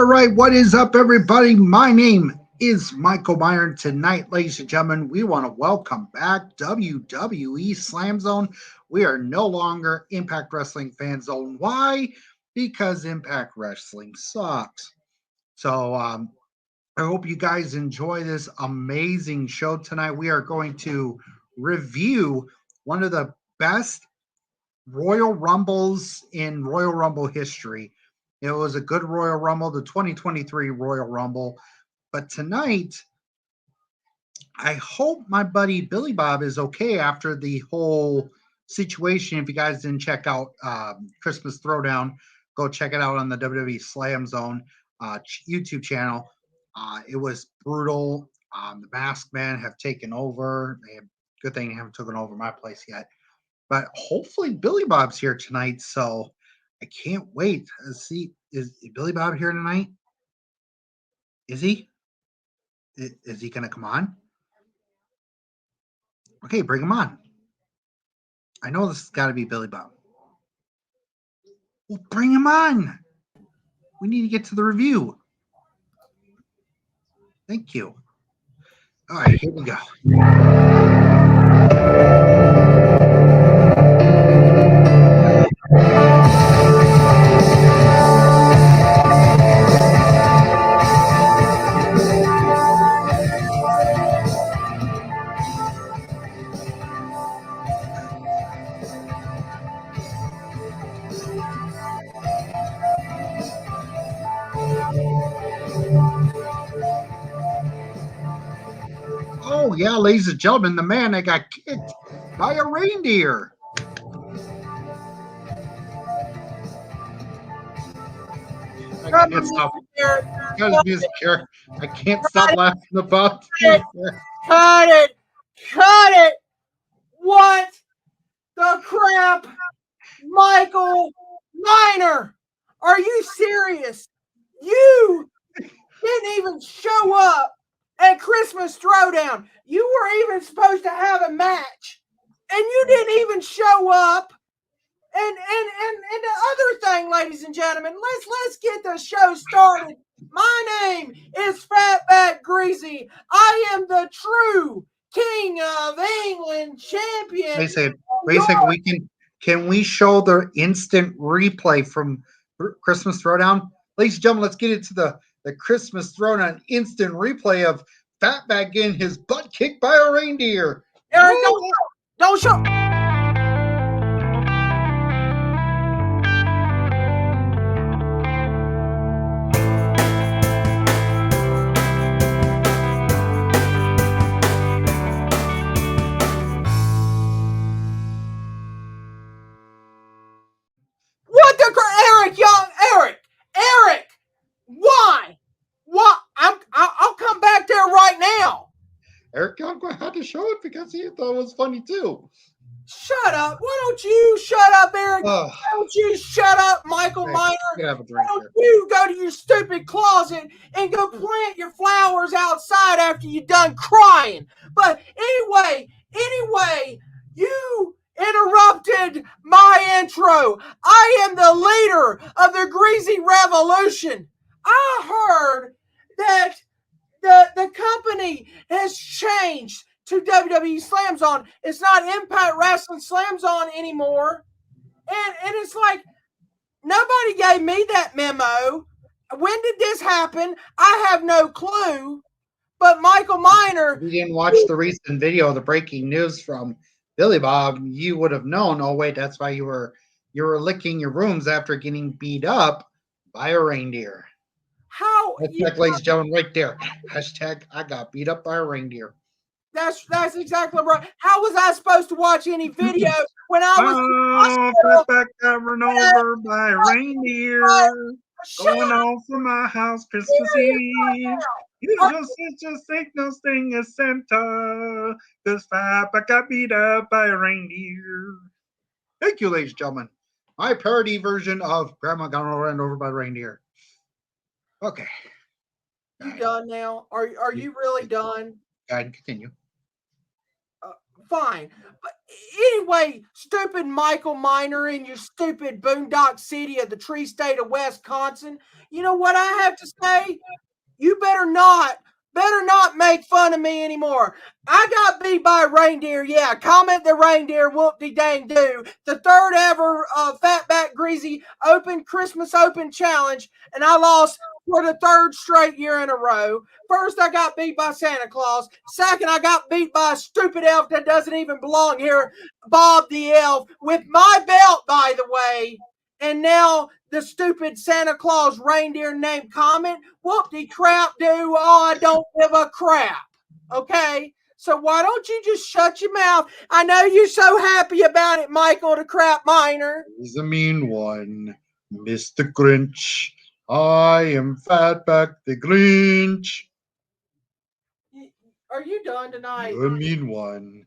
right, what is up, everybody? My name is Michael Meyer. Tonight, ladies and gentlemen, we want to welcome back WWE Slam Zone. We are no longer Impact Wrestling Fan Zone. Why? Because Impact Wrestling sucks. So, I hope you guys enjoy this amazing show tonight. We are going to review one of the best Royal Rumbles in Royal Rumble history. It was a good Royal Rumble, the 2023 Royal Rumble. But tonight, I hope my buddy Billy Bob is okay after the whole situation. If you guys didn't check out Christmas Throwdown, go check it out on the WWE Slam Zone YouTube channel. It was brutal. The Masked Men have taken over. Good thing they haven't taken over my place yet. But hopefully Billy Bob's here tonight, so I can't wait to see. Is Billy Bob here tonight? Is he? Is he going to come on? Okay, bring him on. I know this has got to be Billy Bob. Well, bring him on. We need to get to the review. Thank you. All right, here we go. Oh, yeah, ladies and gentlemen, the man that got kicked by a reindeer. I can't stop. I can't stop laughing about it. Cut it! Cut it! What the crap? Michael Miner! Are you serious? You didn't even show up at Christmas Throwdown. You were even supposed to have a match, and you didn't even show up. And the other thing, ladies and gentlemen, let's get the show started. My name is Fatback Greasy. I am the true King of England champion. Wait a second. Can we show the instant replay from Christmas Throwdown? Ladies and gentlemen, let's get into the Christmas Throwdown instant replay of Fatback getting his butt kicked by a reindeer. Eric, don't show. Eric, why? What? I'll come back there right now. Eric had to show it because he thought it was funny too. Shut up. Why don't you shut up, Eric? Why don't you shut up, Michael Miner? Why don't you go to your stupid closet and go plant your flowers outside after you're done crying? But anyway, you interrupted my intro. I am the leader of the Greasy Revolution. I heard that the company has changed to WWE Slam Zone. It's not Impact Wrestling Slam Zone anymore. And it's like, nobody gave me that memo. When did this happen? I have no clue. But Michael Miner... If you didn't watch the recent video, the breaking news from Billy Bob, you would have known, oh, wait, that's why you were licking your wounds after getting beat up by a reindeer. How? Hashtag, ladies and gentlemen, right there. Hashtag, I got beat up by a reindeer. That's exactly right. How was I supposed to watch any video when I was... Fatback got run over by a reindeer going off from my house Christmas Eve. You just ain't no thing as Santa, because Fatback got beat up by a reindeer. Thank you, ladies and gentlemen. My parody version of Grandma got run over by a reindeer. Okay. You done now? Are you really done? Go ahead and continue. Fine. But Anyway, stupid Michael Miner in your stupid Boondock City of the Tree State of Wisconsin. You know what I have to say? You better not make fun of me anymore. I got beat by a reindeer. Yeah, Comet the reindeer, whoop-de-dang-do. The third ever Fatback Greasy Christmas Open challenge, and I lost for the third straight year in a row. First, I got beat by Santa Claus. Second, I got beat by a stupid elf that doesn't even belong here, Bob the Elf, with my belt, by the way. And now the stupid Santa Claus reindeer named Comet, whoop-de-crap do, oh, I don't give a crap. Okay? So why don't you just shut your mouth? I know you're so happy about it, Michael the Crap Miner. He's a mean one, Mr. Grinch. I am Fatback the Grinch. Are you done tonight? You're a mean one,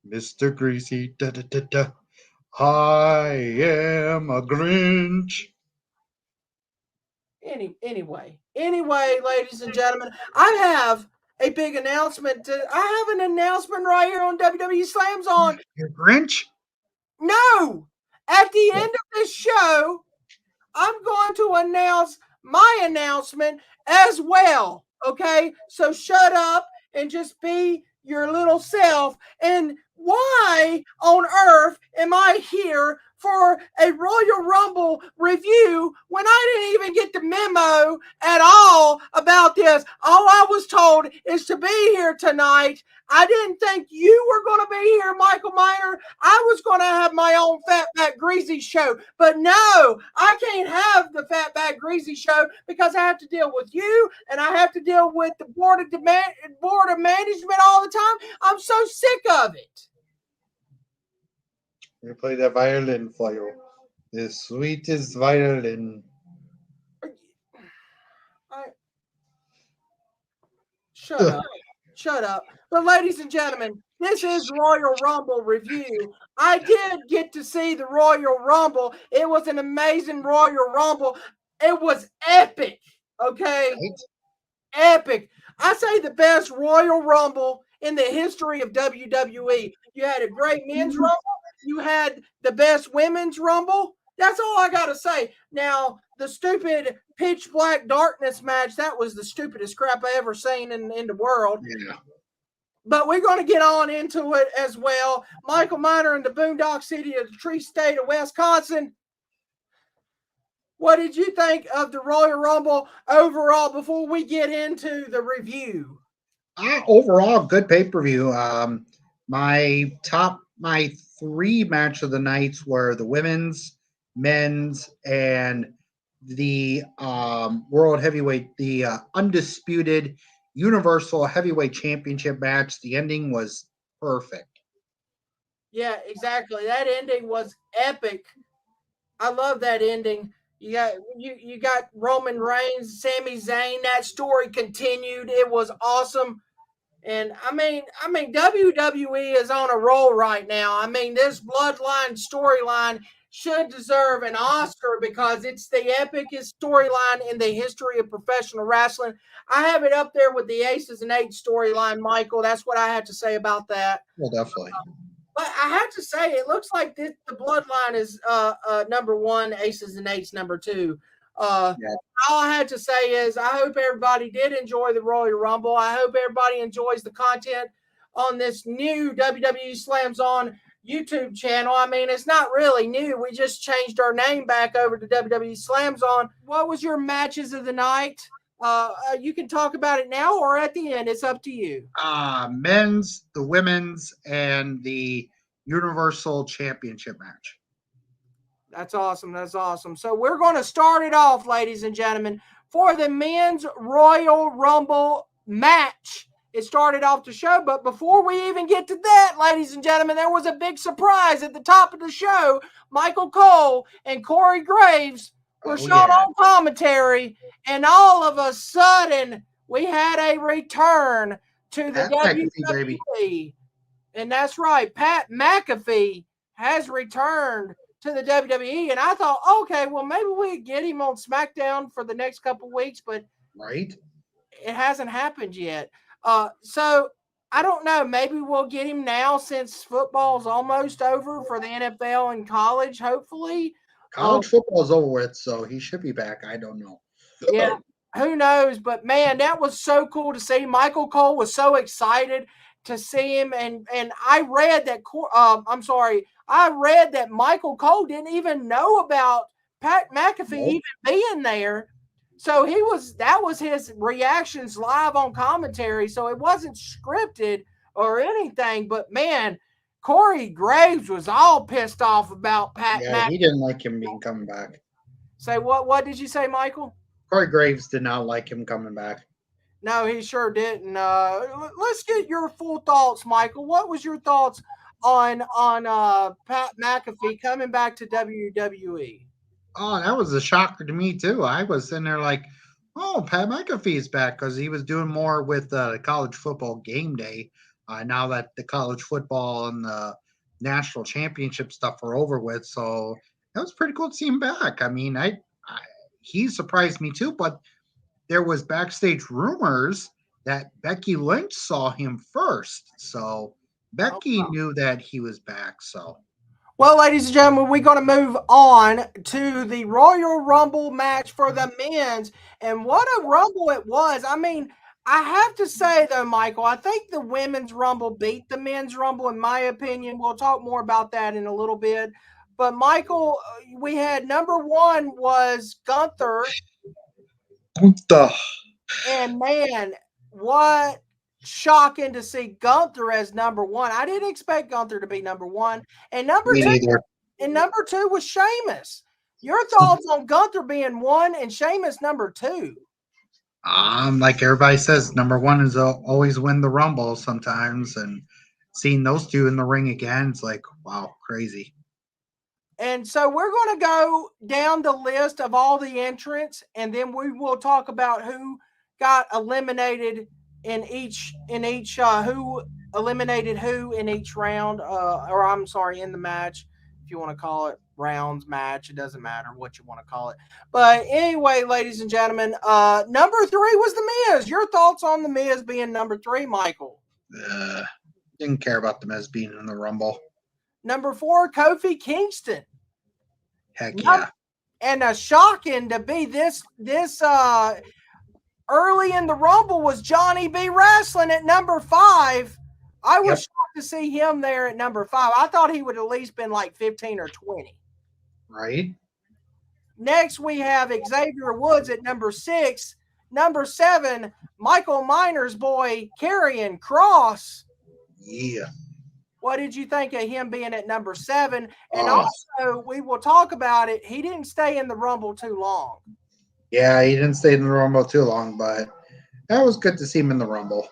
Mr. Greasy. Da, da, da, da. I am a Grinch. Anyway, ladies and gentlemen, I have a big announcement. I have an announcement right here on WWE Slam Zone. You're Grinch? No! At the end of this show, I'm going to announce my announcement as well. Okay? So shut up and just be your little self. And why on earth am I here for a Royal Rumble review when I didn't even get the memo at all about this? All I was told is to be here tonight. I didn't think you were going to be here, Michael Miner. I was going to have my own Fatback Greasy show. But no, I can't have the Fatback Greasy show because I have to deal with you and I have to deal with the board of management all the time. I'm so sick of it. You play the violin for you. The sweetest violin. Shut up. Shut up. But ladies and gentlemen, this is Royal Rumble review. I did get to see the Royal Rumble. It was an amazing Royal Rumble. It was epic. Okay? Right? Epic. I say the best Royal Rumble in the history of WWE. You had a great men's rumble. You had the best women's rumble. That's all I got to say. Now, the stupid pitch black darkness match, that was the stupidest crap I ever seen in the world. Yeah. But we're going to get on into it as well. Michael Miner in the Boondock City of the Tree State of Wisconsin. What did you think of the Royal Rumble overall before we get into the review? Overall, good pay-per-view. My three match of the nights were the women's, men's, and the world heavyweight, the undisputed Universal Heavyweight Championship match. The ending was perfect. Yeah, exactly. That ending was epic. I love that ending. You got Roman Reigns, Sami Zayn. That story continued. It was awesome. And I mean, WWE is on a roll right now. I mean, this Bloodline storyline should deserve an Oscar because it's the epicest storyline in the history of professional wrestling. I have it up there with the Aces and Eights storyline, Michael. That's what I have to say about that. Well, definitely. But I have to say, it looks like the Bloodline is number one, Aces and Eights number two. Yeah. All I had to say is I hope everybody did enjoy the Royal Rumble. I hope everybody enjoys the content on this new WWE Slam Zone YouTube channel. I mean, it's not really new. We just changed our name back over to WWE Slam Zone. What was your matches of the night? You can talk about it now or at the end. It's up to you. Men's, the women's, and the Universal Championship match. That's awesome. That's awesome. So we're going to start it off, ladies and gentlemen, for the men's Royal Rumble match. It started off the show, but before we even get to that, ladies and gentlemen, there was a big surprise at the top of the show. Michael Cole and Corey Graves were shown on commentary, and all of a sudden, we had a return to the WWE. And that's right, Pat McAfee has returned to the WWE, and I thought, okay, well, maybe we get him on SmackDown for the next couple weeks, but right, it hasn't happened yet. So I don't know. Maybe we'll get him now since football's almost over for the NFL and college, hopefully. College football is over with, so he should be back. I don't know. Yeah, who knows? But man, that was so cool to see. Michael Cole was so excited to see him, and I read that. I read that Michael Cole didn't even know about Pat McAfee even being there. So that was his reactions live on commentary. So it wasn't scripted or anything. But man, Corey Graves was all pissed off about Pat McAfee. He didn't like him coming back. Say what? What did you say, Michael? Corey Graves did not like him coming back. No, he sure didn't. Let's get your full thoughts, Michael. What was your thoughts on Pat McAfee coming back to WWE? Oh, that was a shocker to me too. I was sitting there like, oh, Pat McAfee's back because he was doing more with college football game day. Now that the college football and the national championship stuff are over with, so that was pretty cool to see him back. I mean, he surprised me too, but there was backstage rumors that Becky Lynch saw him first, so Becky knew that he was back. So. Well, ladies and gentlemen, we're going to move on to the Royal Rumble match for the men's. And what a Rumble it was. I mean, I have to say, though, Michael, I think the women's Rumble beat the men's Rumble, in my opinion. We'll talk more about that in a little bit. But, Michael, we had number one was Gunther. And, man, what shocking to see Gunther as number one. I didn't expect Gunther to be number one. And number two was Sheamus. Your thoughts on Gunther being one and Sheamus number two? Like everybody says, number one is always win the Rumble sometimes, and seeing those two in the ring again, it's like, wow, crazy. And so we're going to go down the list of all the entrants, and then we will talk about who got eliminated in each who eliminated who in each round, in the match, if you want to call it rounds match. It doesn't matter what you want to call it. But anyway, ladies and gentlemen, number three was The Miz. Your thoughts on The Miz being number three, Michael? Didn't care about The Miz being in the Rumble. Number four, Kofi Kingston. Heck yeah. And shocking to be this early in the Rumble was Johnny B. Wrestling at number 5. I was shocked to see him there at number 5. I thought he would at least been like 15 or 20. Right. Next, we have Xavier Woods at number 6. Number 7, Michael Miner's boy, Karrion Kross. Yeah. What did you think of him being at number 7? And also, we will talk about it. He didn't stay in the Rumble too long. Yeah, he didn't stay in the Rumble too long, but that was good to see him in the Rumble.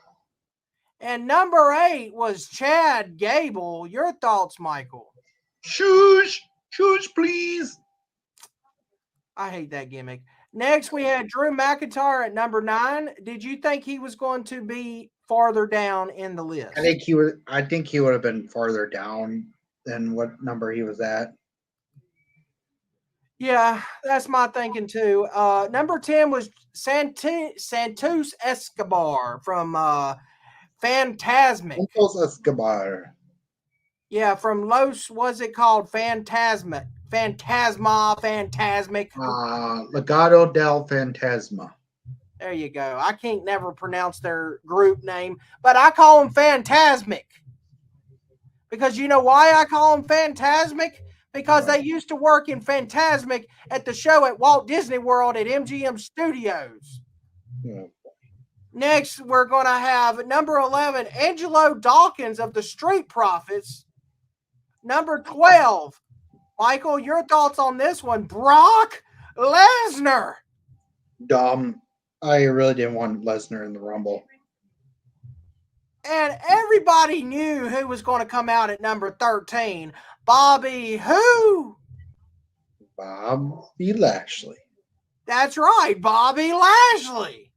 And number 8 was Chad Gable. Your thoughts, Michael? Shush, please. I hate that gimmick. Next, we had Drew McIntyre at number 9. Did you think he was going to be farther down in the list? I think he would have been farther down than what number he was at. Yeah, that's my thinking too. Number 10 was Santos Escobar from Fantasmic. Santos Escobar. Yeah, from Los, what's it called? Fantasmic. Legado del Fantasma. There you go. I can't never pronounce their group name, but I call them Fantasmic. Because you know why I call them Fantasmic? Because they used to work in Fantasmic at the show at Walt Disney World at MGM Studios. Yeah. Next, we're going to have number 11, Angelo Dawkins of the Street Profits. Number 12, Michael, your thoughts on this one? Brock Lesnar. I really didn't want Lesnar in the Rumble. And everybody knew who was going to come out at number 13. Bobby who? Bobby Lashley. That's right, Bobby Lashley.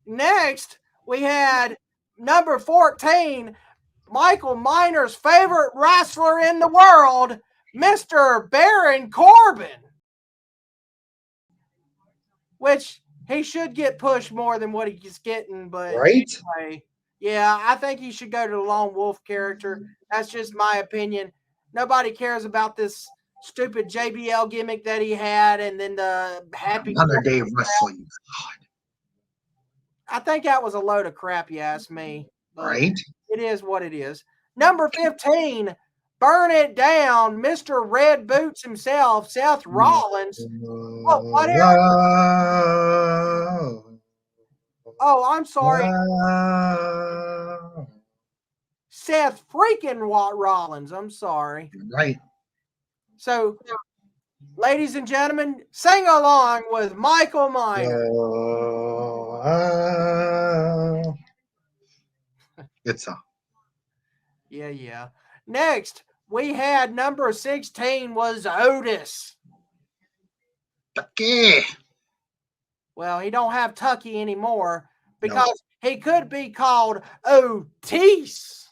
Next, we had number 14, Michael Miner's favorite wrestler in the world, Mr. Baron Corbin. Which he should get pushed more than what he's getting, but right? Anyway, Yeah, I think he should go to the Lone Wolf character. That's just my opinion. Nobody cares about this stupid JBL gimmick that he had, and then the happy Another day of wrestling. God. I think that was a load of crap, you ask me. But right? It is what it is. Number 15, burn it down, Mr. Red Boots himself, Seth Rollins. Oh, I'm sorry. Seth freaking Rollins. I'm sorry. Right. So, ladies and gentlemen, sing along with Michael Miner. It's a. Yeah. Next, we had number 16 was Otis. Tucky. Well, he don't have Tucky anymore because he could be called Otis.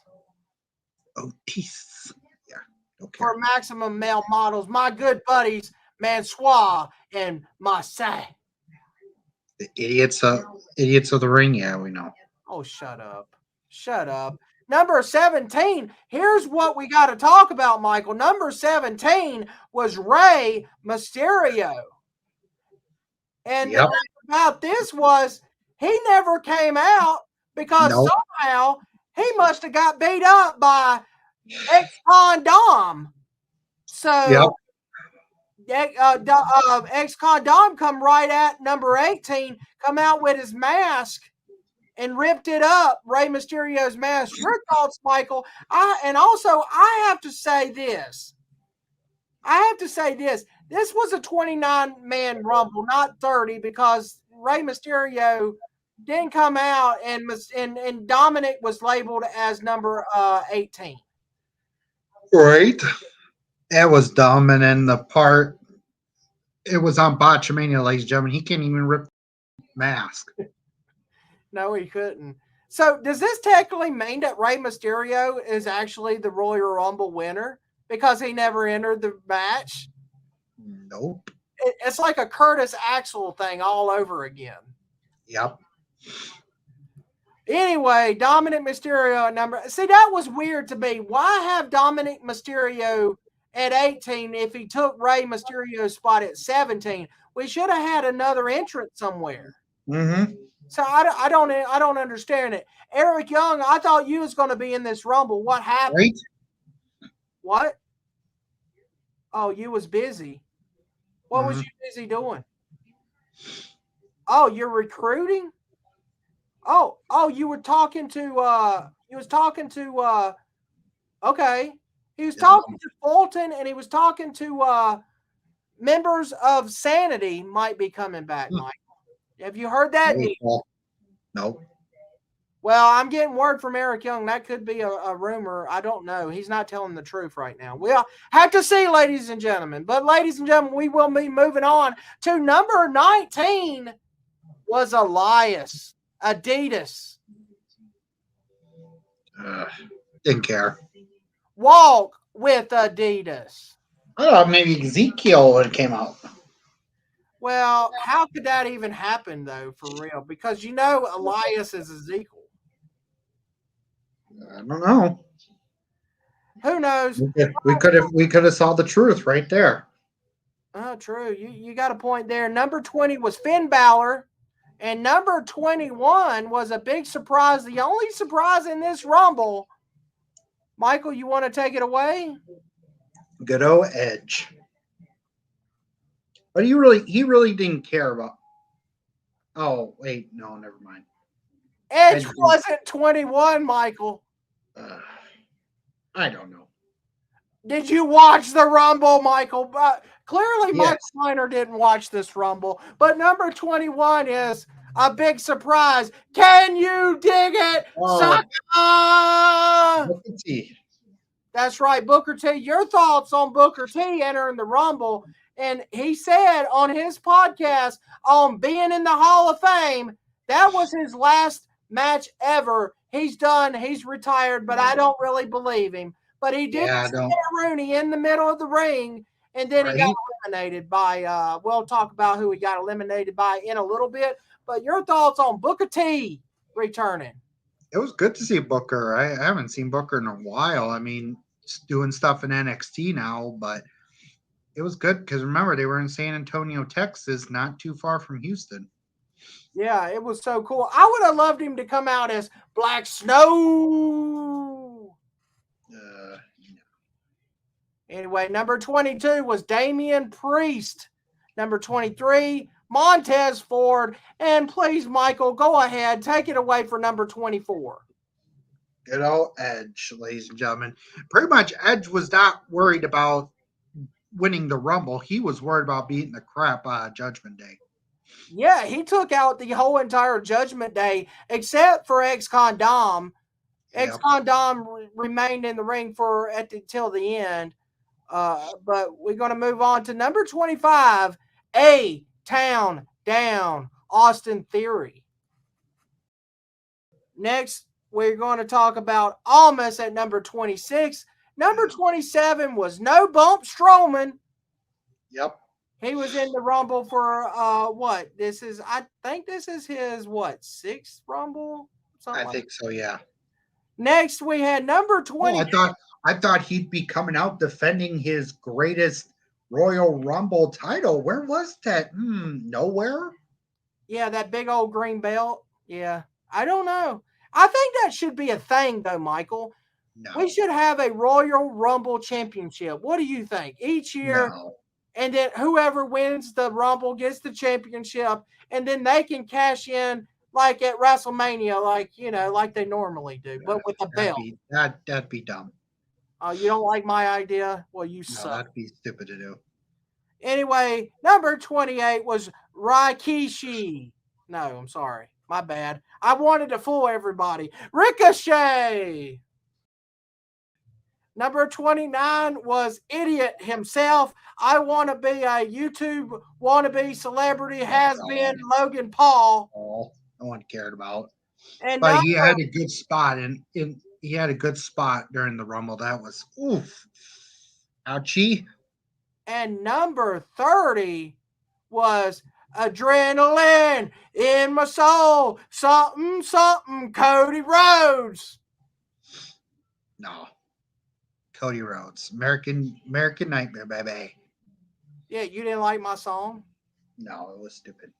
Otis. Yeah. Okay. For Maximum Male Models, my good buddies, Mansoir and Marseille. The idiots of the ring. Yeah, we know. Oh, shut up. Shut up. Number 17, here's what we got to talk about, Michael. Number 17 was Rey Mysterio. And the thing about this was he never came out because somehow he must have got beat up by ex-con Dom. So ex-con Dom come right at number 18, come out with his mask and ripped it up, Rey Mysterio's mask. Your thoughts, Michael? I have to say this. This was a 29-man Rumble, not 30, because Rey Mysterio didn't come out, and Dominic was labeled as number 18. Right. That was dumb, and then the part, it was on Botchamania, ladies and gentlemen. He can't even rip the mask. No, he couldn't. So does this technically mean that Rey Mysterio is actually the Royal Rumble winner because he never entered the match? Nope. It's like a Curtis Axel thing all over again. Yep. Anyway, Dominic Mysterio at number... See, that was weird to me. Why have Dominic Mysterio at 18 if he took Rey Mysterio's spot at 17? We should have had another entrant somewhere. Mm-hmm. So I don't understand it. Eric Young, I thought you was going to be in this Rumble. What happened? Right. What? Oh, you was busy. What was you busy doing? Oh, you're recruiting? Oh, you were talking to okay. He was talking to Fulton, and he was talking to members of Sanity might be coming back, Mike. Have you heard that? No. Well, I'm getting word from Eric Young. That could be a rumor. I don't know. He's not telling the truth right now. We'll have to see, ladies and gentlemen. But, ladies and gentlemen, we will be moving on to number 19 was Elias. Adidas. Didn't care. Walk with Adidas. I thought maybe Ezekiel would have came out. Well, how could that even happen, though, for real? Because Elias is Ezekiel. I don't know. Who knows? We could have saw the truth right there. Oh, true. You got a point there. Number 20 was Finn Balor. And number 21 was a big surprise. The only surprise in this Rumble. Michael, you want to take it away? Good old Edge. But he really didn't care about. Oh, wait. No, never mind. Edge wasn't 21, Michael. I don't know. Did you watch the Rumble, Michael? Clearly, Yes. Michael Miner didn't watch this Rumble. But number 21 is a big surprise. Can you dig it? Booker T. That's right, Booker T. Your thoughts on Booker T entering the Rumble. And he said on his podcast on being in the Hall of Fame, that was his last match ever. He's done. He's retired, but I don't really believe him. But he did see Rooney in the middle of the ring, and then he got eliminated by, we'll talk about who he got eliminated by in a little bit. But your thoughts on Booker T returning? It was good to see Booker. I haven't seen Booker in a while. I mean, doing stuff in NXT now, but it was good because remember, they were in San Antonio, Texas, not too far from Houston. Yeah, it was so cool. I would have loved him to come out as Black Snow. Anyway, number 22 was Damian Priest. Number 23, Montez Ford. And please, Michael, go ahead. Take it away for number 24. Good old Edge, ladies and gentlemen. Pretty much Edge was not worried about winning the Rumble. He was worried about beating the crap out of Judgment Day. Yeah, he took out the whole entire Judgment Day except for Ex-Con Dom. Yep. Ex-Con Dom remained in the ring till the end. But we're going to move on to number 25, A-Town Down, Austin Theory. Next, we're going to talk about Almas at number 26. Number 27 was No Bump Strowman. Yep. He was in the Rumble for what? I think this is his sixth Rumble? I think so, yeah. Next, we had number 20. I thought he'd be coming out defending his greatest Royal Rumble title. Where was that? Nowhere? Yeah, that big old green belt. Yeah. I don't know. I think that should be a thing, though, Michael. No. We should have a Royal Rumble championship. What do you think? Each year, and then whoever wins the Rumble gets the championship, and then they can cash in like at WrestleMania, like they normally do, but with a belt. That'd be dumb. You don't like my idea? Well, you suck. That'd be stupid to do. Anyway, number 28 was Rikishi. No, I'm sorry. My bad. I wanted to fool everybody. Ricochet. Number 29 was Idiot himself. I want to be a YouTube wannabe celebrity has-been Logan Paul. No one cared about. But he had a good spot, and he had a good spot during the Rumble. That was oof. Ouchie. And number 30 was Adrenaline in my soul. Something, something, Cody Rhodes. No. Cody Rhodes. American Nightmare, baby. Yeah, you didn't like my song? No, it was stupid.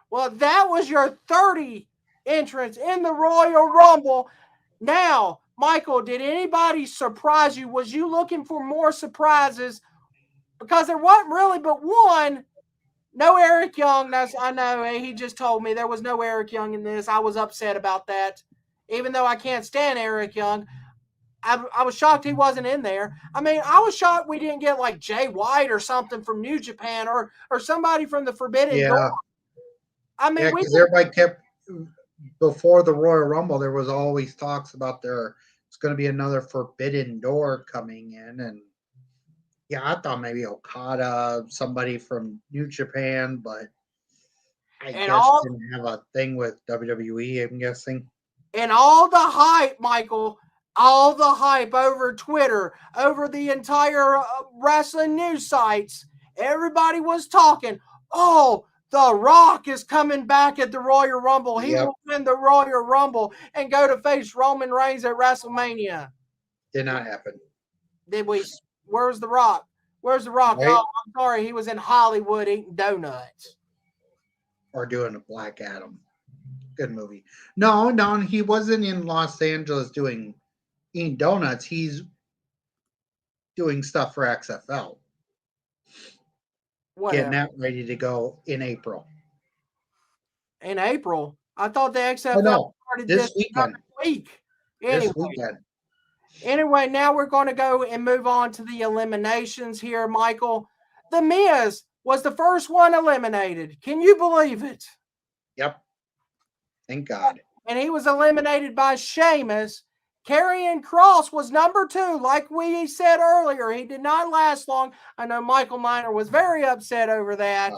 Well, that was your 30 entrance in the Royal Rumble. Now, Michael, did anybody surprise you? Was you looking for more surprises? Because there wasn't really but one. No Eric Young. I know he just told me there was no Eric Young in this. I was upset about that. Even though I can't stand Eric Young, I was shocked he wasn't in there. I mean, I was shocked we didn't get like Jay White or something from New Japan or somebody from the Forbidden Door. I mean, because everybody kept before the Royal Rumble, there was always talks about it's going to be another Forbidden Door coming in, and I thought maybe Okada, somebody from New Japan, but I guess didn't have a thing with WWE. I'm guessing. And all the hype, Michael. All the hype over Twitter, over the entire wrestling news sites, everybody was talking, oh, The Rock is coming back at the Royal Rumble. He will win the Royal Rumble and go to face Roman Reigns at WrestleMania. Did not happen. Did we? Where's The Rock? Where's The Rock? Right? Oh, I'm sorry. He was in Hollywood eating donuts. Or doing a Black Adam. Good movie. No, he wasn't in Los Angeles eating donuts. He's doing stuff for XFL. Getting that ready to go in April. In April? I thought the XFL started this weekend. This weekend. Anyway, now we're going to go and move on to the eliminations here, Michael. The Miz was the first one eliminated. Can you believe it? Yep. Thank God. And he was eliminated by Sheamus. Karrion Kross was number 2. Like we said earlier, he did not last long. I know Michael Miner was very upset over that.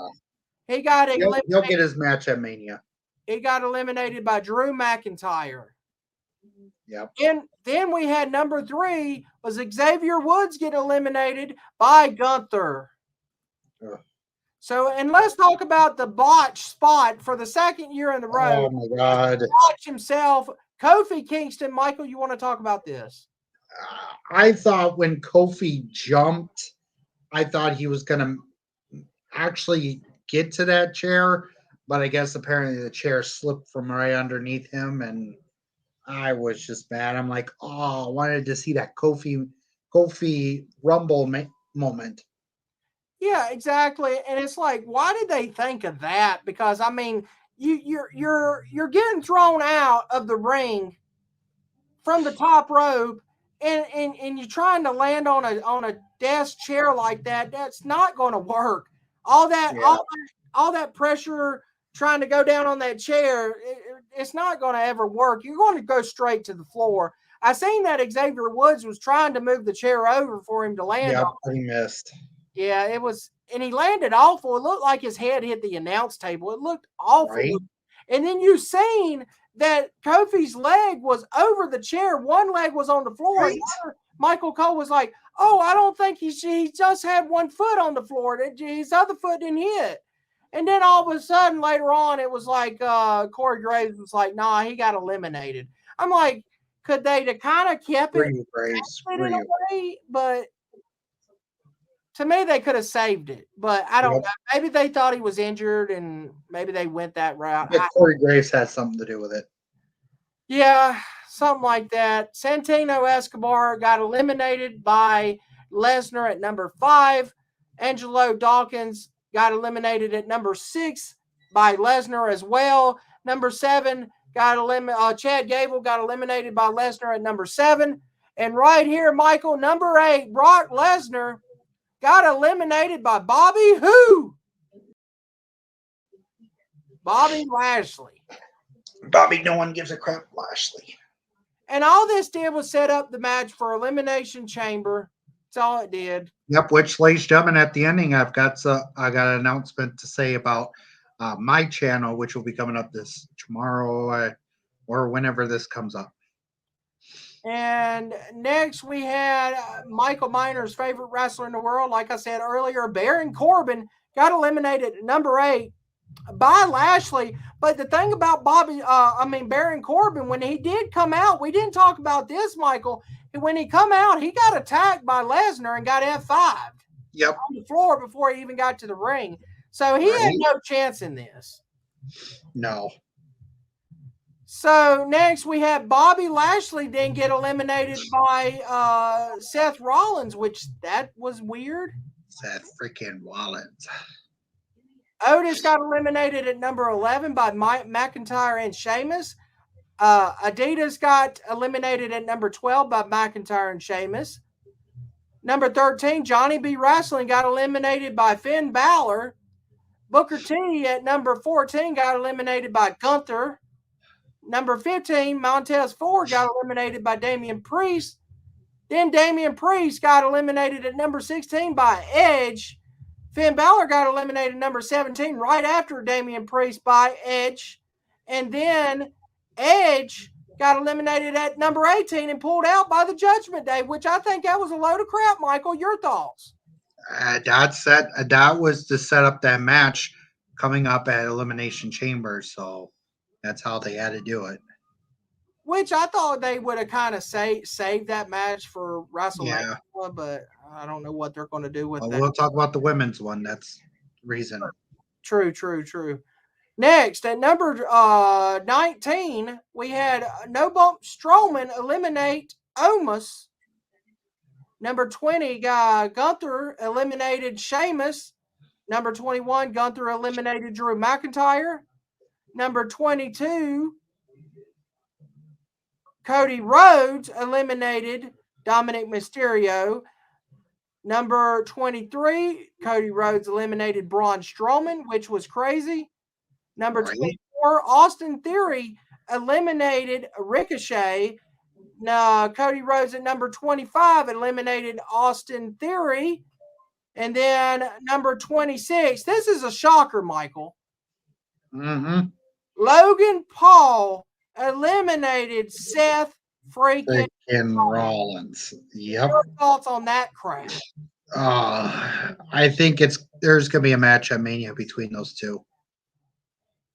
He got eliminated. He'll get his match at Mania. He got eliminated by Drew McIntyre. Yep. And then we had number 3 was Xavier Woods get eliminated by Gunther. So, and let's talk about the botch spot for the second year in a row. Oh, my God. Botch himself Kofi Kingston, Michael, you want to talk about this? I thought when Kofi jumped, I thought he was going to actually get to that chair, but I guess apparently the chair slipped from right underneath him, and I was just mad. I'm like, oh, I wanted to see that Kofi Rumble moment. Yeah, exactly. And it's like, why did they think of that? Because I mean, you're getting thrown out of the ring from the top rope, and you're trying to land on a desk chair like that. That's not going to work. All that pressure trying to go down on that chair, it's not going to ever work. You're going to go straight to the floor. I seen that Xavier Woods was trying to move the chair over for him to land. Yeah, but he missed. Yeah, it was, and he landed awful. It looked like his head hit the announce table. It looked awful. Right? And then you seen that Kofi's leg was over the chair. One leg was on the floor. Right. And Michael Cole was like, oh, I don't think he just had one foot on the floor. His other foot didn't hit. And then all of a sudden later on, it was like Corey Graves was like, nah, he got eliminated. I'm like, could they have kind of kept it in a way? But to me, they could have saved it. But I don't know. Maybe they thought he was injured, and maybe they went that route. Yeah, Corey Graves had something to do with it. Yeah, something like that. Santino Escobar got eliminated by Lesnar at number 5. Angelo Dawkins got eliminated at number 6 by Lesnar as well. Number 7 got eliminated. Chad Gable got eliminated by Lesnar at number 7. And right here, Michael, number 8, Brock Lesnar got eliminated by Bobby who? Bobby Lashley. Bobby, no one gives a crap, Lashley. And all this did was set up the match for Elimination Chamber. That's all it did. Yep, which, ladies and gentlemen, at the ending, I got an announcement to say about my channel, which will be coming up this tomorrow or whenever this comes up. And next we had Michael Miner's favorite wrestler in the world. Like I said earlier, Baron Corbin got eliminated at number 8 by Lashley. But the thing about Baron Corbin, when he did come out, we didn't talk about this, Michael. When he come out, he got attacked by Lesnar and got F5'd on the floor before he even got to the ring. So he had no chance in this. No. So next we have Bobby Lashley then get eliminated by Seth Rollins, which that was weird. Seth freaking Rollins. Otis got eliminated at number 11 by McIntyre and Sheamus. Adidas got eliminated at number 12 by McIntyre and Sheamus. Number 13, Johnny B. Wrestling got eliminated by Finn Balor. Booker T at number 14 got eliminated by Gunther. Number 15, Montez Ford got eliminated by Damian Priest. Then Damian Priest got eliminated at number 16 by Edge. Finn Balor got eliminated at number 17 right after Damian Priest by Edge. And then Edge got eliminated at number 18 and pulled out by the Judgment Day, which I think that was a load of crap, Michael. Your thoughts? That was to set up that match coming up at Elimination Chamber, so that's how they had to do it. Which I thought they would have kind of saved that match for WrestleMania, but I don't know what they're going to do with that. We'll talk about the women's one. That's the reason. True. Next, at number 19, we had No Bump Strowman eliminate Omos. Number 20, Gunther eliminated Sheamus. Number 21, Gunther eliminated Drew McIntyre. Number 22, Cody Rhodes eliminated Dominic Mysterio. Number 23, Cody Rhodes eliminated Braun Strowman, which was crazy. Number 24, Austin Theory eliminated Ricochet. Cody Rhodes at number 25 eliminated Austin Theory. And then number 26, this is a shocker, Michael. Mm-hmm. Logan Paul eliminated Seth freaking Rollins. Yep. Your thoughts on that crap? I think there's going to be a match at Mania between those two.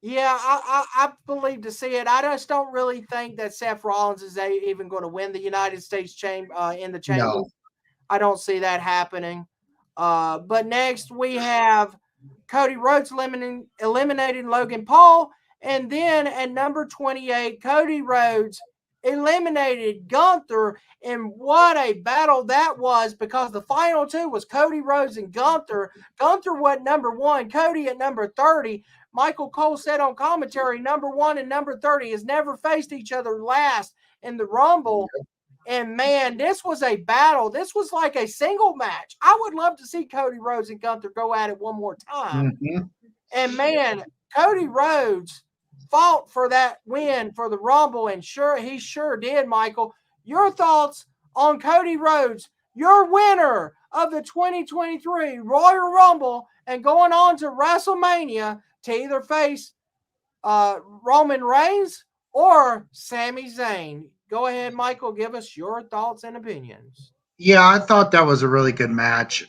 Yeah, I believe to see it. I just don't really think that Seth Rollins is even going to win the United States in the chamber. No. I don't see that happening. But next we have Cody Rhodes eliminating Logan Paul. And then at number 28, Cody Rhodes eliminated Gunther. And what a battle that was, because the final two was Cody Rhodes and Gunther. Gunther went number 1, Cody at number 30. Michael Cole said on commentary, number 1 and number 30 has never faced each other last in the Rumble. And man, this was a battle. This was like a single match. I would love to see Cody Rhodes and Gunther go at it one more time. Mm-hmm. And man, Cody Rhodes fought for that win for the Rumble, and he sure did, Michael. Your thoughts on Cody Rhodes, your winner of the 2023 Royal Rumble, and going on to WrestleMania to either face Roman Reigns or Sami Zayn. Go ahead, Michael. Give us your thoughts and opinions. Yeah, I thought that was a really good match.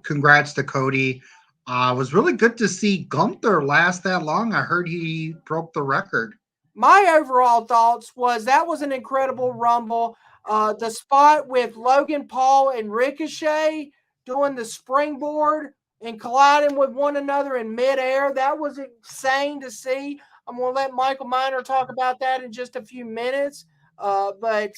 Congrats to Cody. It was really good to see Gunther last that long. I heard he broke the record. My overall thoughts was that was an incredible Rumble. The spot with Logan Paul and Ricochet doing the springboard and colliding with one another in midair, that was insane to see. I'm going to let Michael Miner talk about that in just a few minutes. But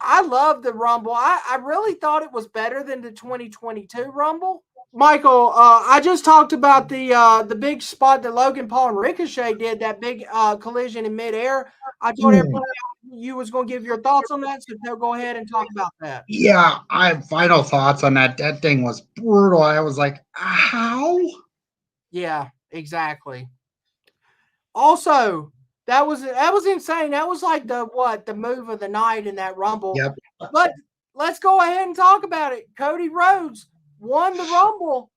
I love the Rumble. I really thought it was better than the 2022 Rumble. Michael, I just talked about the big spot that Logan Paul and Ricochet did, that big collision in midair. I told everybody you was going to give your thoughts on that, so go ahead and talk about that. Yeah, I have final thoughts on that. That thing was brutal. I was like, how? Yeah, exactly. Also, that was insane. That was like the move of the night in that Rumble. Yep. But let's go ahead and talk about it. Cody Rhodes won the Rumble.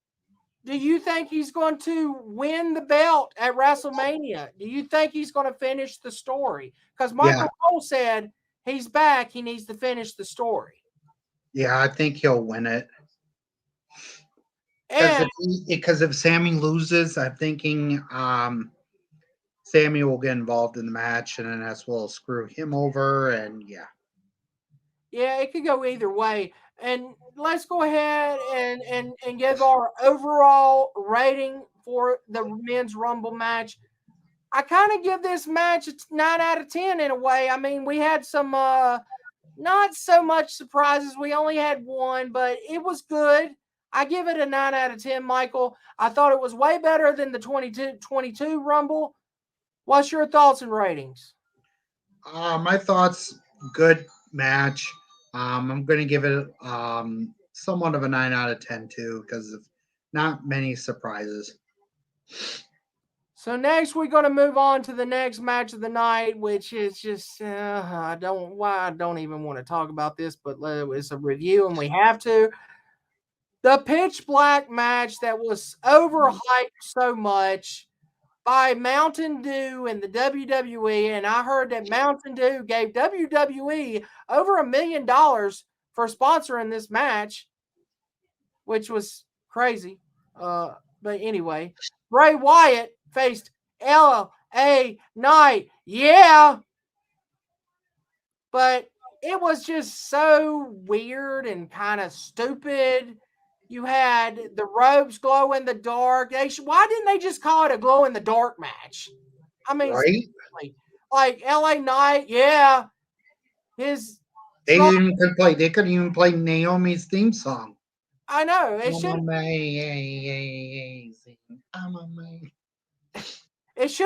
Do you think he's going to win the belt at WrestleMania? Do you think he's going to finish the story? Because Michael Cole said he's back. He needs to finish the story. Yeah, I think he'll win it. Because if Sami loses, I'm thinking Sami will get involved in the match, and then that's will screw him over. And yeah, it could go either way. And let's go ahead and give our overall rating for the men's Rumble match. I kind of give this match a 9 out of 10 in a way. I mean, we had some not so much surprises. We only had one, but it was good. I give it a 9 out of 10, Michael. I thought it was way better than the 2022 Rumble. What's your thoughts and ratings? My thoughts, good match. I'm going to give it somewhat of a 9 out of 10 too, because of not many surprises. So next we're going to move on to the next match of the night, which is just I don't even want to talk about this, but it's a review and we have to. The pitch black match that was overhyped so much by Mountain Dew and the WWE, and I heard that Mountain Dew gave WWE over $1 million for sponsoring this match, which was crazy. But anyway, Bray Wyatt faced LA Knight. Yeah. But it was just so weird and kind of stupid. You had the robes glow in the dark. Why didn't they just call it a glow in the dark match? I mean, right? Like LA Knight, yeah. They couldn't even play Naomi's theme song. I know. It should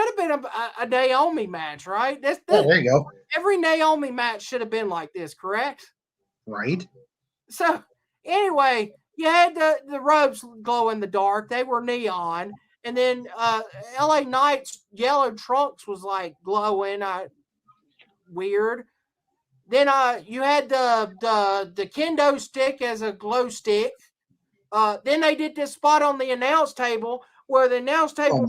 have been a Naomi match, right? There you go. Every Naomi match should have been like this, correct? Right. So anyway, you had the robes glow in the dark. They were neon. And then LA Knight's yellow trunks was like glowing. Weird. Then you had the kendo stick as a glow stick. Then they did this spot on the announce table where the announce table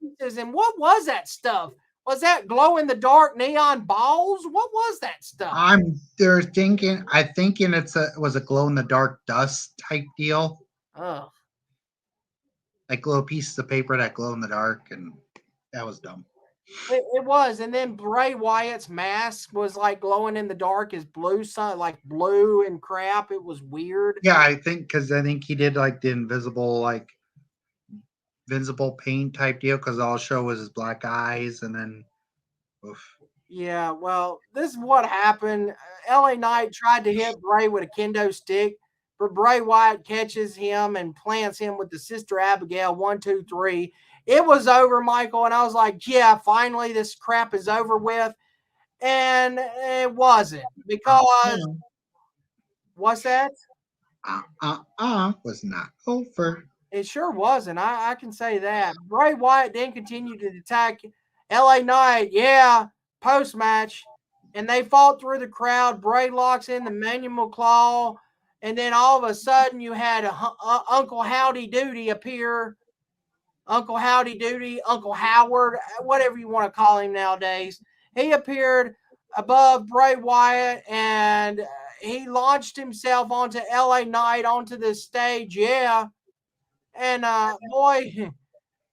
pieces. And what was that stuff? Was that glow in the dark neon balls? What was that stuff? I'm thinking it was a glow in the dark dust type deal. Oh. Like little pieces of paper that glow in the dark, and That was dumb. It was, and then Bray Wyatt's mask was like glowing in the dark as blue sun, like blue and crap. It was weird. Yeah, I think he did like the invisible paint type deal because all show was his black eyes, and then. Oof. Yeah, well, this is what happened. LA Knight tried to hit Bray with a kendo stick, but Bray Wyatt catches him and plants him with the Sister Abigail 1, 2, 3. It was over, Michael, and I was like, yeah, finally this crap is over with. And it wasn't because what's that? Was not over. It sure wasn't. I can say that. Bray Wyatt then continued to attack LA Knight. Yeah, post match. And they fought through the crowd. Bray locks in the manual claw. And then all of a sudden you had Uncle Howdy Doody appear. Uncle Howdy Doody, Uncle Howard, whatever you want to call him nowadays. He appeared above Bray Wyatt and he launched himself onto LA Knight onto the stage. Yeah. And boy,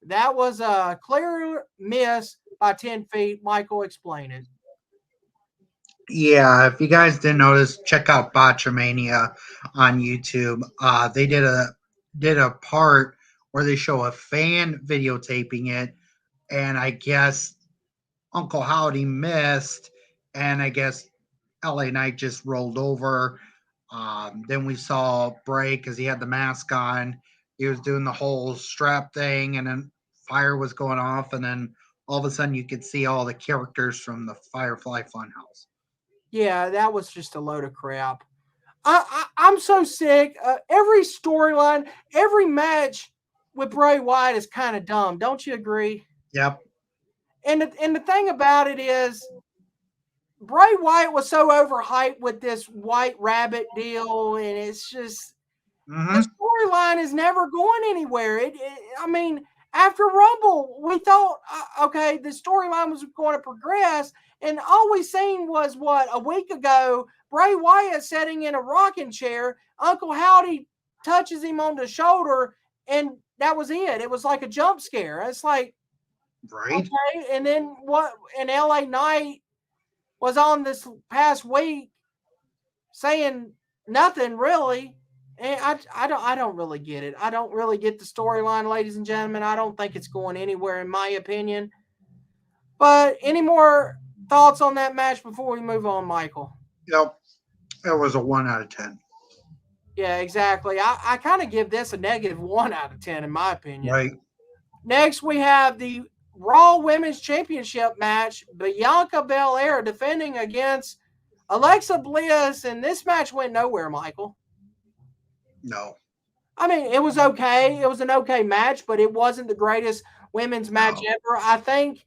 that was a clear miss by 10 feet. Michael, explain it. Yeah, if you guys didn't notice, check out Botchamania on YouTube. They did a part where they show a fan videotaping it, and I guess Uncle Howdy missed, and I guess LA Knight just rolled over. Then we saw Bray because he had the mask on. He was doing the whole strap thing, and then fire was going off, and then all of a sudden you could see all the characters from the Firefly Funhouse. Yeah, that was just a load of crap. I'm so sick. Every storyline, every match with Bray Wyatt is kind of dumb. Don't you agree? Yep. And the thing about it is, Bray Wyatt was so overhyped with this White Rabbit deal, and it's just the storyline is never going anywhere. I mean, after Rumble, we thought, okay, the storyline was going to progress, and all we seen was a week ago, Bray Wyatt sitting in a rocking chair. Uncle Howdy touches him on the shoulder, and that was it. It was like a jump scare. It's like, right. Okay, and then what? And LA Knight was on this past week saying nothing really. And I don't really get it. I don't really get the storyline, ladies and gentlemen. I don't think it's going anywhere, in my opinion. But any more thoughts on that match before we move on, Michael? Yep. It was a 1 out of 10. Yeah, exactly. I kind of give this a -1 out of 10, in my opinion. Right. Next, we have the Raw Women's Championship match. Bianca Belair defending against Alexa Bliss, and this match went nowhere, Michael. No. I mean, it was okay. It was an okay match, but it wasn't the greatest women's match ever. I think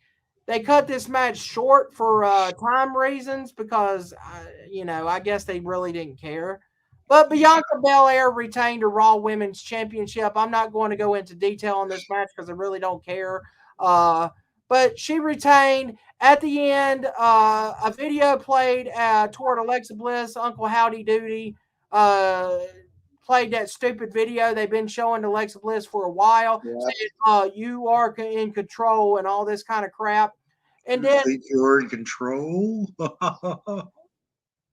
they cut this match short for time reasons because, I guess they really didn't care. But Bianca Belair retained her Raw Women's Championship. I'm not going to go into detail on this match because I really don't care. But she retained. At the end, a video played toward Alexa Bliss, Uncle Howdy Doody, played that stupid video they've been showing Alexa Bliss for a while, saying, you are in control and all this kind of crap. And you then think you're in control.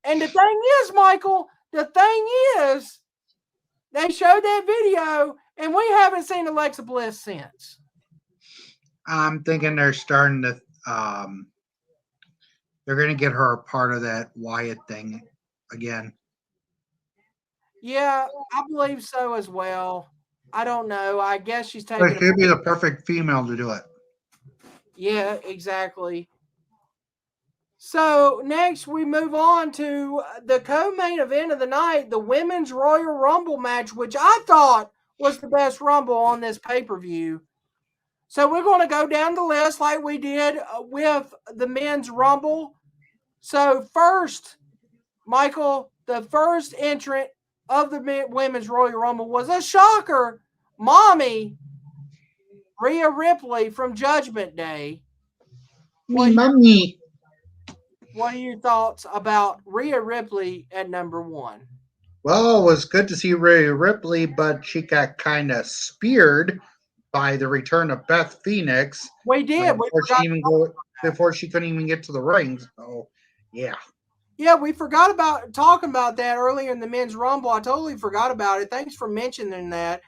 And the thing is, Michael, they showed that video and we haven't seen Alexa Bliss since. I'm thinking they're starting to they're going to get her a part of that Wyatt thing again. Yeah, I believe so as well. I don't know. I guess she's taking. But she'd be the perfect female to do it. Yeah, exactly. So next we move on to the co-main event of the night, the Women's Royal Rumble match, which I thought was the best Rumble on this pay-per-view. So we're going to go down the list like we did with the Men's Rumble. So first, Michael, the first entrant of the Women's Royal Rumble was a shocker. Mommy, Rhea Ripley from Judgment Day. Mommy. What are your thoughts about Rhea Ripley at number 1? Well, it was good to see Rhea Ripley, but she got kind of speared by the return of Beth Phoenix. We did. Before she couldn't even get to the ring. So, yeah. Yeah, we forgot about talking about that earlier in the Men's Rumble. I totally forgot about it. Thanks for mentioning that.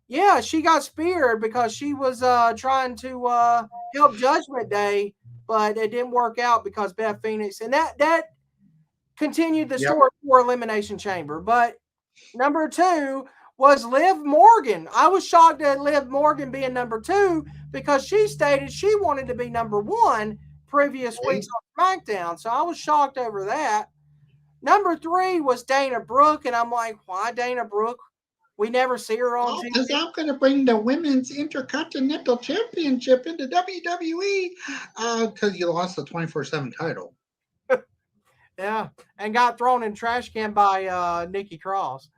Yeah, she got speared because she was trying to help Judgment Day, but it didn't work out because Beth Phoenix. And that continued the story for Elimination Chamber. But number 2 was Liv Morgan. I was shocked at Liv Morgan being number 2 because she stated she wanted to be number 1 previous weeks on SmackDown. So I was shocked over that. Number 3 was Dana Brooke, and I'm like, why Dana Brooke? We never see her on TV. Because I'm going to bring the Women's Intercontinental Championship into WWE because you lost the 24/7 title. Yeah, and got thrown in trash can by Nikki Cross.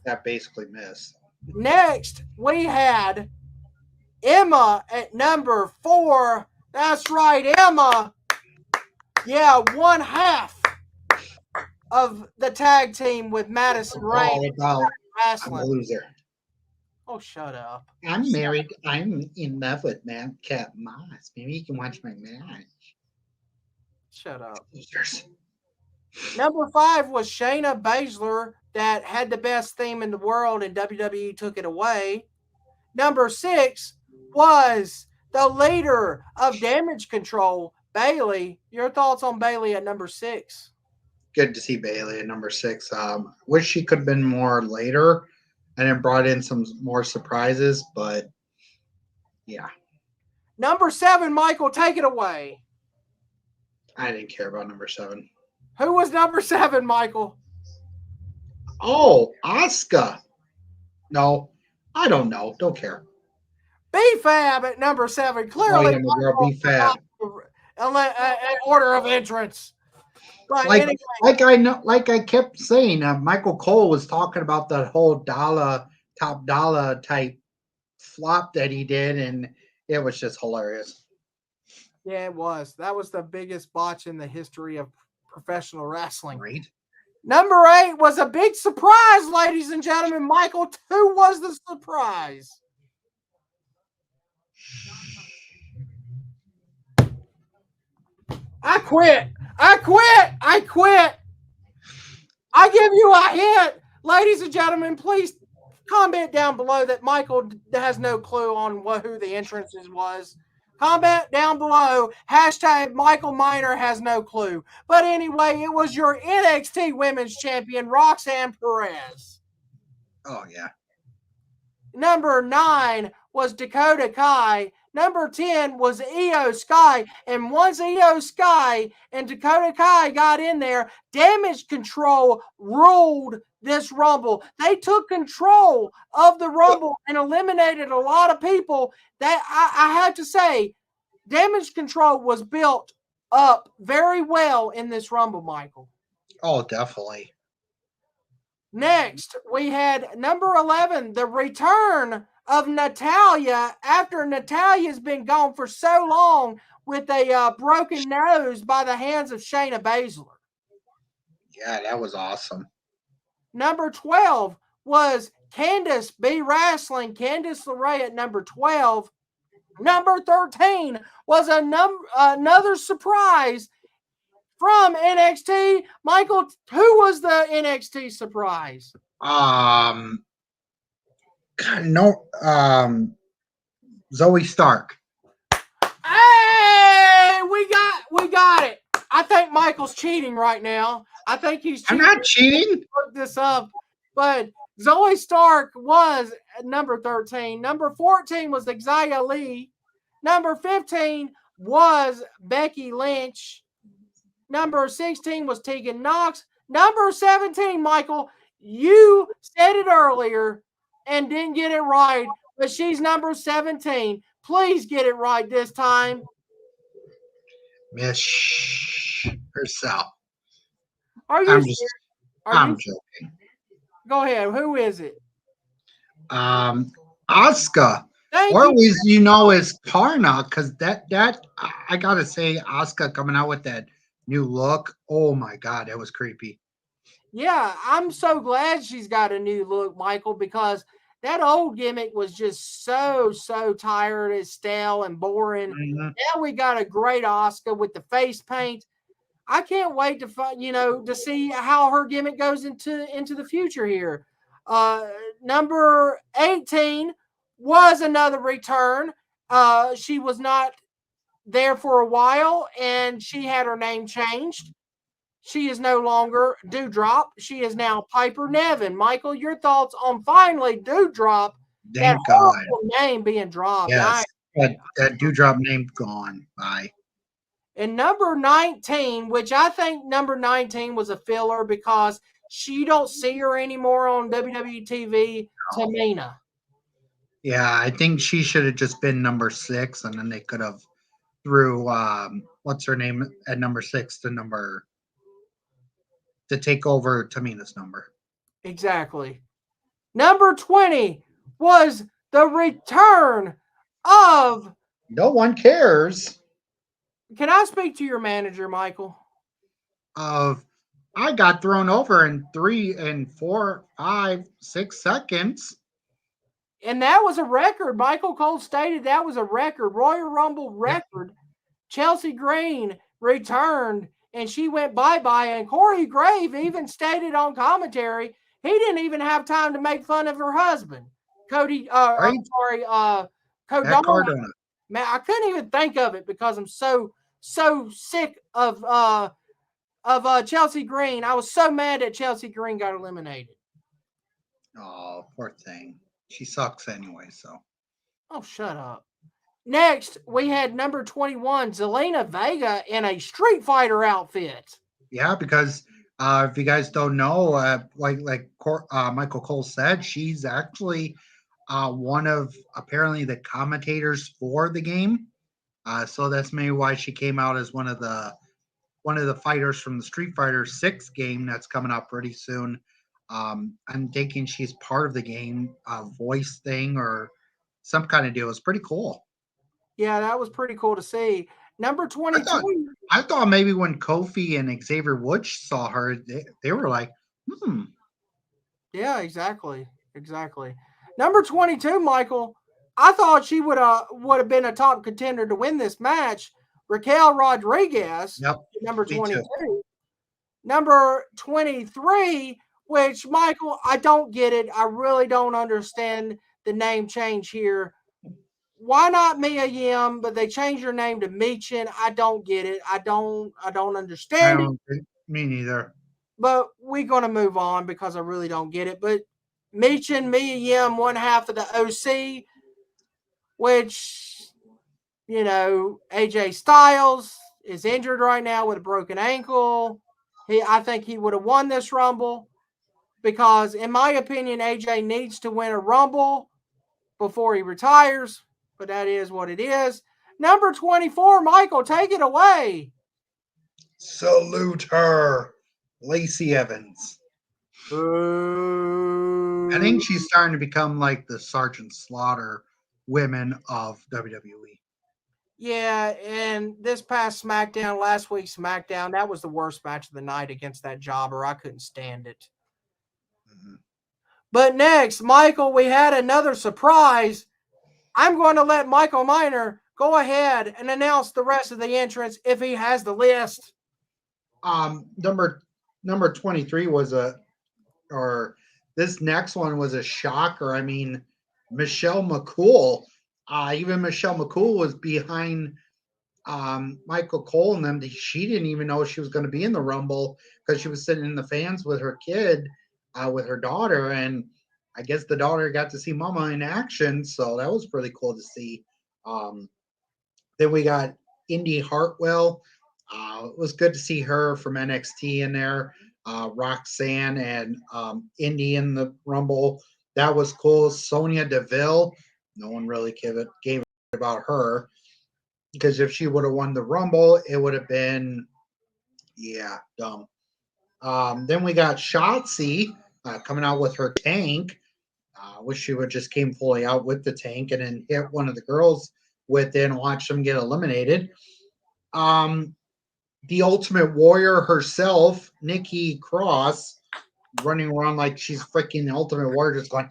That basically missed. Next, we had Emma at number 4. That's right, Emma. Yeah, 1/2 of the tag team with Madison Rain. I'm a loser. Oh, shut up. I'm married. I'm in love with Madcap Moss. Maybe you can watch my match. Shut up. Losers. Number 5 was Shayna Baszler that had the best theme in the world and WWE took it away. Number 6 was the leader of Damage Control, Bayley. Your thoughts on Bayley at number 6? Good to see Bayley at number 6. Wish she could have been more later and it brought in some more surprises, but yeah. Number 7, Michael, take it away. I didn't care about number 7. Who was number 7, Michael? Oh, Asuka. No, I don't know. Don't care. B-Fab at number 7. Clearly, B-Fab. Order of entrance. But like I kept saying, Michael Cole was talking about that whole top dollar type flop that he did, and it was just hilarious. Yeah, it was. That was the biggest botch in the history of professional wrestling. Right. Number 8 was a big surprise, ladies and gentlemen. Michael, who was the surprise? I quit. I give you a hint. Ladies and gentlemen, please comment down below that Michael has no clue on who the entrances was. Comment down below. Hashtag Michael Miner has no clue. But anyway, it was your NXT Women's Champion, Roxanne Perez. Oh, yeah. Number 9 was Dakota Kai. Number 10 was Io Sky. And once Io Sky and Dakota Kai got in there, Damage Control ruled this Rumble. They took control of the Rumble and eliminated a lot of people. That I have to say, Damage Control was built up very well in this Rumble, Michael. Oh, definitely. Next, we had number 11, the return of Natalya after Natalya's been gone for so long with a broken nose by the hands of Shayna Baszler. Yeah, that was awesome. Number 12 was Candice B. Wrestling, Candice LeRae at number 12. Number 13 was another surprise from NXT. Michael, who was the NXT surprise? Zoe Stark. Hey, we got it. I think Michael's cheating right now. I think he's cheating. I'm not cheating. Look this up. But Zoe Stark was at number 13. Number 14 was Xia Li. Number 15 was Becky Lynch. Number 16 was Tegan Knox. Number 17, Michael, you said it earlier and didn't get it right, but she's number 17. Please get it right this time. Miss herself. Are you? I'm joking. Go ahead. Who is it? Asuka. Or as you know as Karna, because that I gotta say, Asuka coming out with that new look. Oh my God, that was creepy. Yeah, I'm so glad she's got a new look, Michael, because That old gimmick was just so tired and stale and boring. Mm-hmm. Now we got a great Asuka with the face paint. I can't wait to see how her gimmick goes into the future here. Number 18 was another return. She was not there for a while, and she had her name changed. She is no longer Dewdrop. She is now Piper Nevin. Michael, your thoughts on finally Dewdrop, that Thank God. horrible name being dropped. Yes, that Dewdrop name gone. Bye. And number 19, which I think number 19 was a filler because you don't see her anymore on WWE TV, Tamina. Yeah, I think she should have just been number 6, and then they could have threw what's her name at number 6 to take over Tamina's number. Exactly. Number 20 was the return of. No one cares. Can I speak to your manager, Michael? I got thrown over in 3 and 4, 5, 6 seconds. And that was a record. Michael Cole stated that was a record, Royal Rumble record. Yep. Chelsea Green returned and she went bye-bye. And Corey Grave even stated on commentary he didn't even have time to make fun of her husband, Cody. Right? Cardona. Man, I couldn't even think of it because I'm so sick of Chelsea Green. I was so mad that Chelsea Green got eliminated. Oh, poor thing. She sucks anyway, so. Oh, shut up. Next, we had number 21, Zelina Vega in a Street Fighter outfit. Yeah, because if you guys don't know, like Michael Cole said, she's actually one of apparently the commentators for the game. So that's maybe why she came out as one of the fighters from the Street Fighter 6 game that's coming out pretty soon. I'm thinking she's part of the game, voice thing or some kind of deal. It's pretty cool. Yeah, that was pretty cool to see. Number 22. I thought maybe when Kofi and Xavier Woods saw her, they were like, Yeah, exactly. Number 22, Michael. I thought she would have been a top contender to win this match. Raquel Rodriguez. Yep. Number 22. Number 23, which, Michael, I don't get it. I really don't understand the name change here. Why not Mia Yim, but they changed her name to Michin? I don't get it. I don't understand it. Me neither. But we're going to move on because I really don't get it. But Michin, Mia Yim, one half of the OC, which, AJ Styles is injured right now with a broken ankle. I think he would have won this Rumble because, in my opinion, AJ needs to win a Rumble before he retires. But that is what it is. Number 24, Michael, take it away. Salute her, Lacey Evans. I think she's starting to become like the Sergeant Slaughter women of WWE. Yeah, and this past SmackDown, last week's SmackDown, that was the worst match of the night against that jobber. I couldn't stand it. Mm-hmm. But next, Michael, we had another surprise. I'm going to let Michael Miner go ahead and announce the rest of the entrants if he has the list. Number 23 was this next one was a shocker. I mean, Michelle McCool. Even Michelle McCool was behind Michael Cole and them. She didn't even know she was going to be in the Rumble because she was sitting in the fans with her kid, with her daughter, and I guess the daughter got to see Mama in action, so that was pretty cool to see. Then we got Indy Hartwell. It was good to see her from NXT in there. Roxanne and Indy in the Rumble. That was cool. Sonya Deville. No one really gave it about her because if she would have won the Rumble, it would have been, dumb. Then we got Shotzi coming out with her tank. Wish she would just came fully out with the tank and then hit one of the girls with it and watch them get eliminated. The Ultimate Warrior herself, Nikki Cross, running around like she's freaking the Ultimate Warrior, just going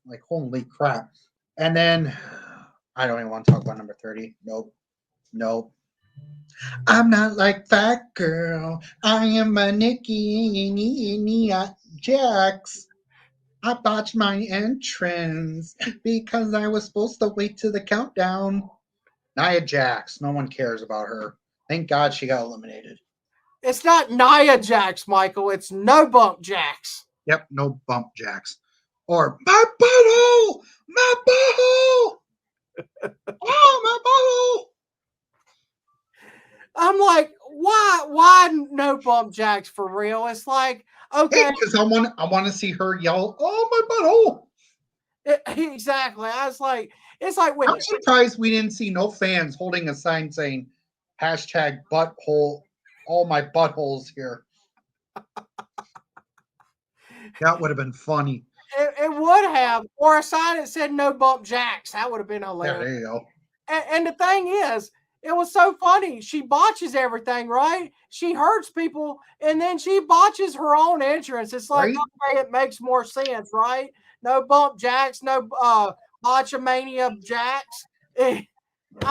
Like, holy crap. And then, I don't even want to talk about number 30. Nope. I'm not like that girl. I am a Nikki Jax. I botched my entrance because I was supposed to wait to the countdown. Nia Jax. No one cares about her. Thank God she got eliminated. It's not Nia Jax, Michael. It's No Bump Jax. Yep, no bump Jax. Or my butthole! My butthole! Oh, my butthole! I'm like, why No Bump Jax for real? It's like, okay. Because I want to see her yell, oh, my butthole! Exactly. I was like, it's like, I'm surprised we didn't see no fans holding a sign saying hashtag butthole, all my buttholes here. That would have been funny. It would have, or a sign that said No Bump Jax. That would have been hilarious. Yeah, there you go. And the thing is, it was so funny. She botches everything, right? She hurts people, and then she botches her own entrance. It's like, okay, it makes more sense, right? No Bump Jax, no Botchamania Jax. I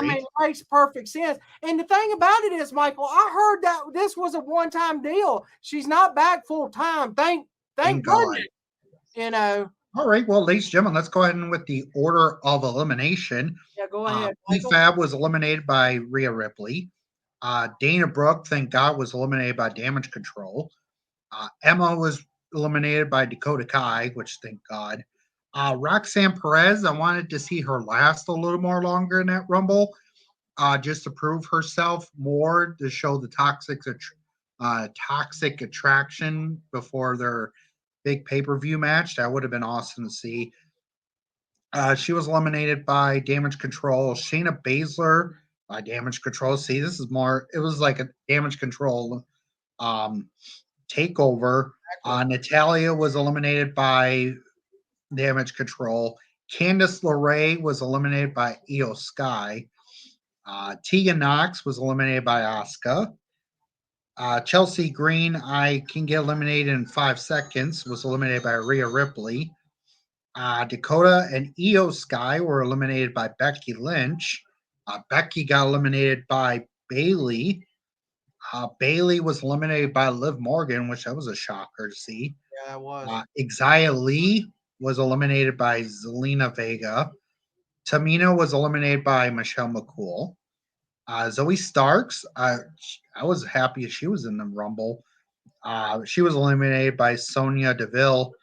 mean, it makes perfect sense. And the thing about it is, Michael, I heard that this was a one-time deal. She's not back full-time. Thank goodness. You know. All right, well, ladies and gentlemen, let's go ahead and with the order of elimination. Yeah, go ahead. Fab was eliminated by Rhea Ripley. Dana Brooke, thank God, was eliminated by Damage Control. Emma was eliminated by Dakota Kai, which thank God. Roxanne Perez, I wanted to see her last a little more longer in that Rumble, just to prove herself more, to show the toxic attraction before their big pay-per-view match. That would have been awesome to see. She was eliminated by Damage Control. Shayna Baszler by Damage Control. See, this is more, it was like a Damage Control takeover. Natalia was eliminated by Damage Control. Candice LeRae was eliminated by Io Sky. Tegan Knox was eliminated by Asuka. Chelsea Green, I can get eliminated in 5 seconds, was eliminated by Rhea Ripley. Dakota and Io Sky were eliminated by Becky Lynch. Becky got eliminated by Bayley. Bayley was eliminated by Liv Morgan, which that was a shocker to see. Yeah, it was. Xia Li was eliminated by Zelina Vega. Tamina was eliminated by Michelle McCool. Zoe Starks, I was happy she was in the Rumble. She was eliminated by Sonya Deville.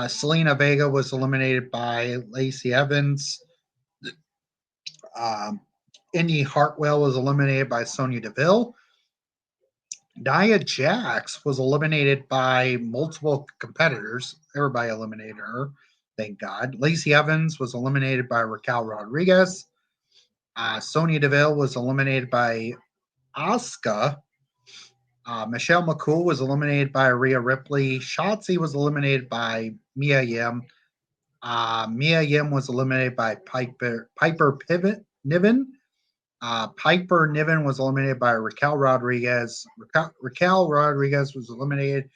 Selena Vega was eliminated by Lacey Evans. Indy Hartwell was eliminated by Sonya Deville. Nia Jax was eliminated by multiple competitors. Everybody eliminated her, thank God. Lacey Evans was eliminated by Raquel Rodriguez. Sonya Deville was eliminated by Asuka. Michelle McCool was eliminated by Rhea Ripley. Shotzi was eliminated by Mia Yim. Mia Yim was eliminated by Piper Niven. Piper Niven was eliminated by Raquel Rodriguez. Raquel Rodriguez was eliminated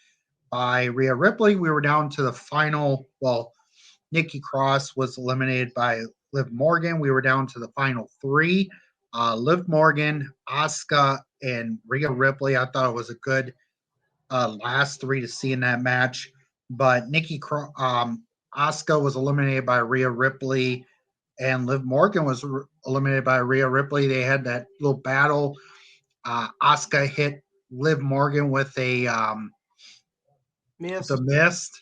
by Rhea Ripley. We were down to the final. Well, Nikki Cross was eliminated by Liv Morgan. We were down to the final 3. Liv Morgan, Asuka, and Rhea Ripley. I thought it was a good last 3 to see in that match. But Asuka was eliminated by Rhea Ripley, and Liv Morgan was eliminated by Rhea Ripley. They had that little battle. Asuka hit Liv Morgan with a mist.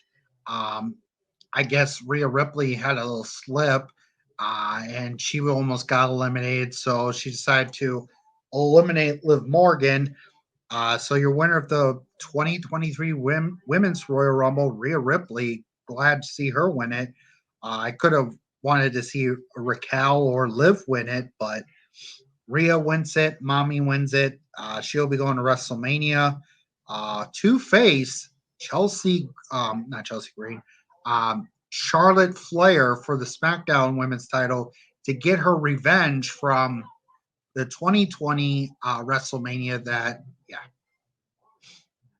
I guess Rhea Ripley had a little slip, and she almost got eliminated. So she decided to eliminate Liv Morgan. So your winner of the 2023 Women's Royal Rumble, Rhea Ripley. Glad to see her win it. I could have wanted to see Raquel or Liv win it, but Rhea wins it. Mommy wins it. She'll be going to WrestleMania. To face not Chelsea Green, Charlotte Flair for the SmackDown Women's title to get her revenge from the 2020 WrestleMania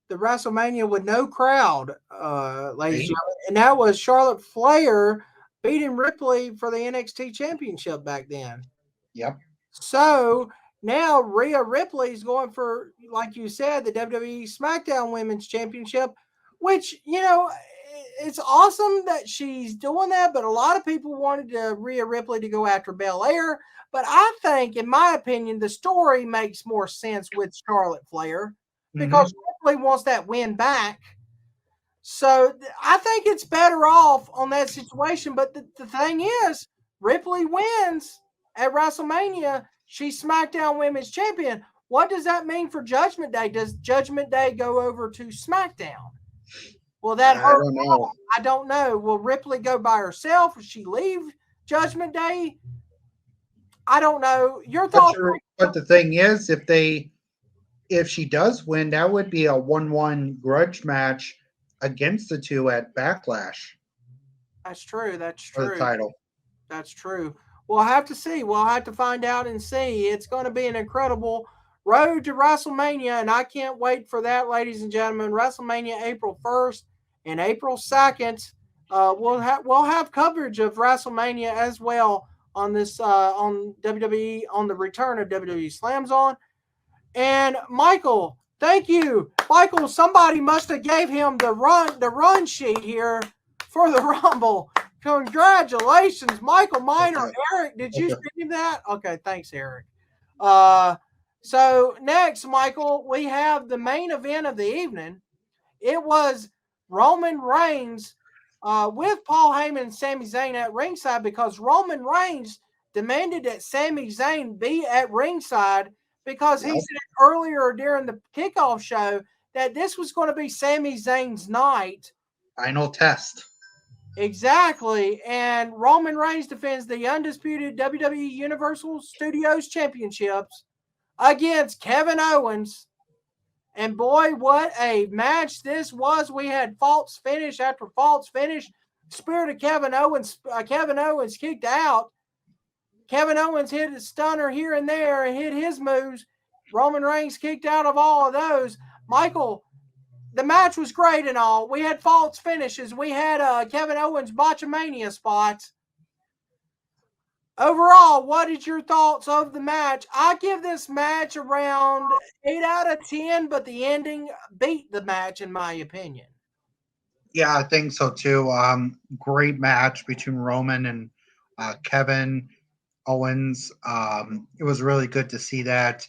the WrestleMania with no crowd, ladies and gentlemen. And that was Charlotte Flair beating Ripley for the NXT Championship back then. Yep. So now Rhea Ripley's going for, like you said, the WWE SmackDown Women's Championship, which, it's awesome that she's doing that, but a lot of people wanted Rhea Ripley to go after Belair. But I think, in my opinion, the story makes more sense with Charlotte Flair because Ripley wants that win back. So I think it's better off on that situation. But the thing is, Ripley wins at WrestleMania. She's SmackDown Women's Champion. What does that mean for Judgment Day? Does Judgment Day go over to SmackDown? Will that hurt? I don't know. I don't know. Will Ripley go by herself? Will she leave Judgment Day? I don't know. Your thoughts? But the thing is, if she does win, that would be a 1-1 grudge match against the two at Backlash. That's true. That's true. For the title. That's true. We'll have to see. We'll have to find out and see. It's going to be an incredible road to WrestleMania, and I can't wait for that, ladies and gentlemen. WrestleMania April 1st and April 2nd. We'll have coverage of WrestleMania as well on this on WWE, on the return of WWE Slam Zone. And Michael, thank you. Michael, somebody must have gave him the run sheet here for the Rumble. Congratulations, Michael Miner. Okay. Eric, did you stream that? Okay, thanks, Eric. So next, Michael, we have the main event of the evening. It was Roman Reigns with Paul Heyman and Sami Zayn at ringside because Roman Reigns demanded that Sami Zayn be at ringside because he said earlier during the kickoff show that this was going to be Sami Zayn's night. Final test. Exactly. And Roman Reigns defends the undisputed WWE Universal Studios Championships against Kevin Owens. And boy, what a match this was. We had false finish after false finish. Spirit of Kevin Owens kicked out. Kevin Owens hit a stunner here and there and hit his moves. Roman Reigns kicked out of all of those. Michael, the match was great and all. We had false finishes. We had Kevin Owens botchamania spots. Overall, what is your thoughts of the match? I give this match around 8 out of 10, but the ending beat the match, in my opinion. Yeah, I think so too. Great match between Roman and Kevin Owens. It was really good to see that.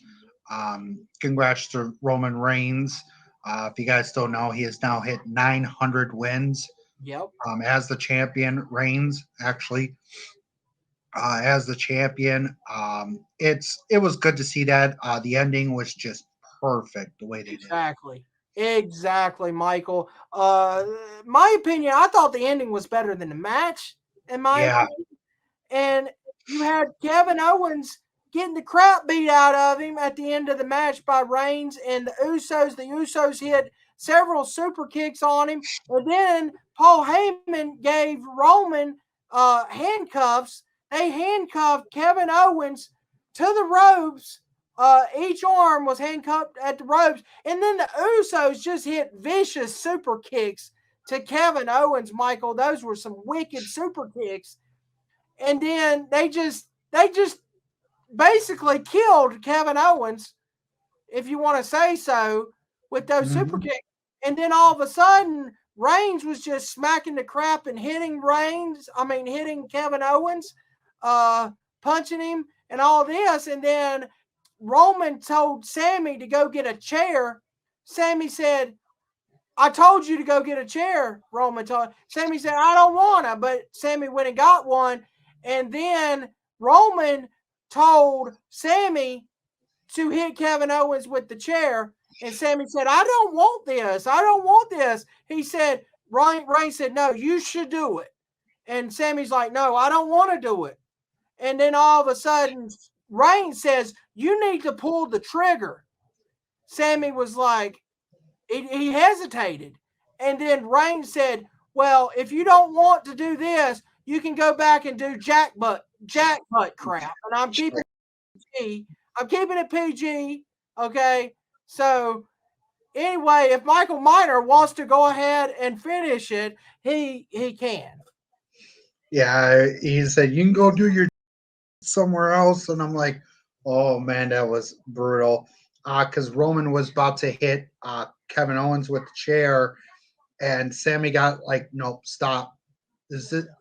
Congrats to Roman Reigns. If you guys don't know, he has now hit 900 wins. Yep. As the champion, Reigns actually as the champion. It was good to see that. The ending was just perfect the way they did. Exactly, Michael. My opinion, I thought the ending was better than the match. In my opinion, and you had Kevin Owens getting the crap beat out of him at the end of the match by Reigns and the Usos. The Usos hit several super kicks on him. And then Paul Heyman gave Roman handcuffs. They handcuffed Kevin Owens to the ropes. Each arm was handcuffed at the ropes. And then the Usos just hit vicious super kicks to Kevin Owens, Michael. Those were some wicked super kicks. And then they just basically killed Kevin Owens, if you want to say so, with those super kicks. And then all of a sudden, Reigns was just smacking the crap and hitting Kevin Owens, punching him and all this. And then Roman told Sami to go get a chair. Sami said, I told you to go get a chair, Roman told. Sami said, I don't want to, but Sami went and got one. And then Roman told Sami to hit Kevin Owens with the chair. And Sami said, I don't want this. I don't want this. He said, Reigns said, no, you should do it. And Sami's like, no, I don't want to do it. And then all of a sudden, Reigns says, you need to pull the trigger. Sami was like, he hesitated. And then Reigns said, well, if you don't want to do this, you can go back and do jackbutt crap. And I'm keeping it PG. I'm keeping it PG. Okay. So anyway, if Michael Miner wants to go ahead and finish it, he can. Yeah, he said, you can go do your somewhere else. And I'm like, oh, man, that was brutal. Because Roman was about to hit Kevin Owens with the chair, and Sammy got like, nope, stop.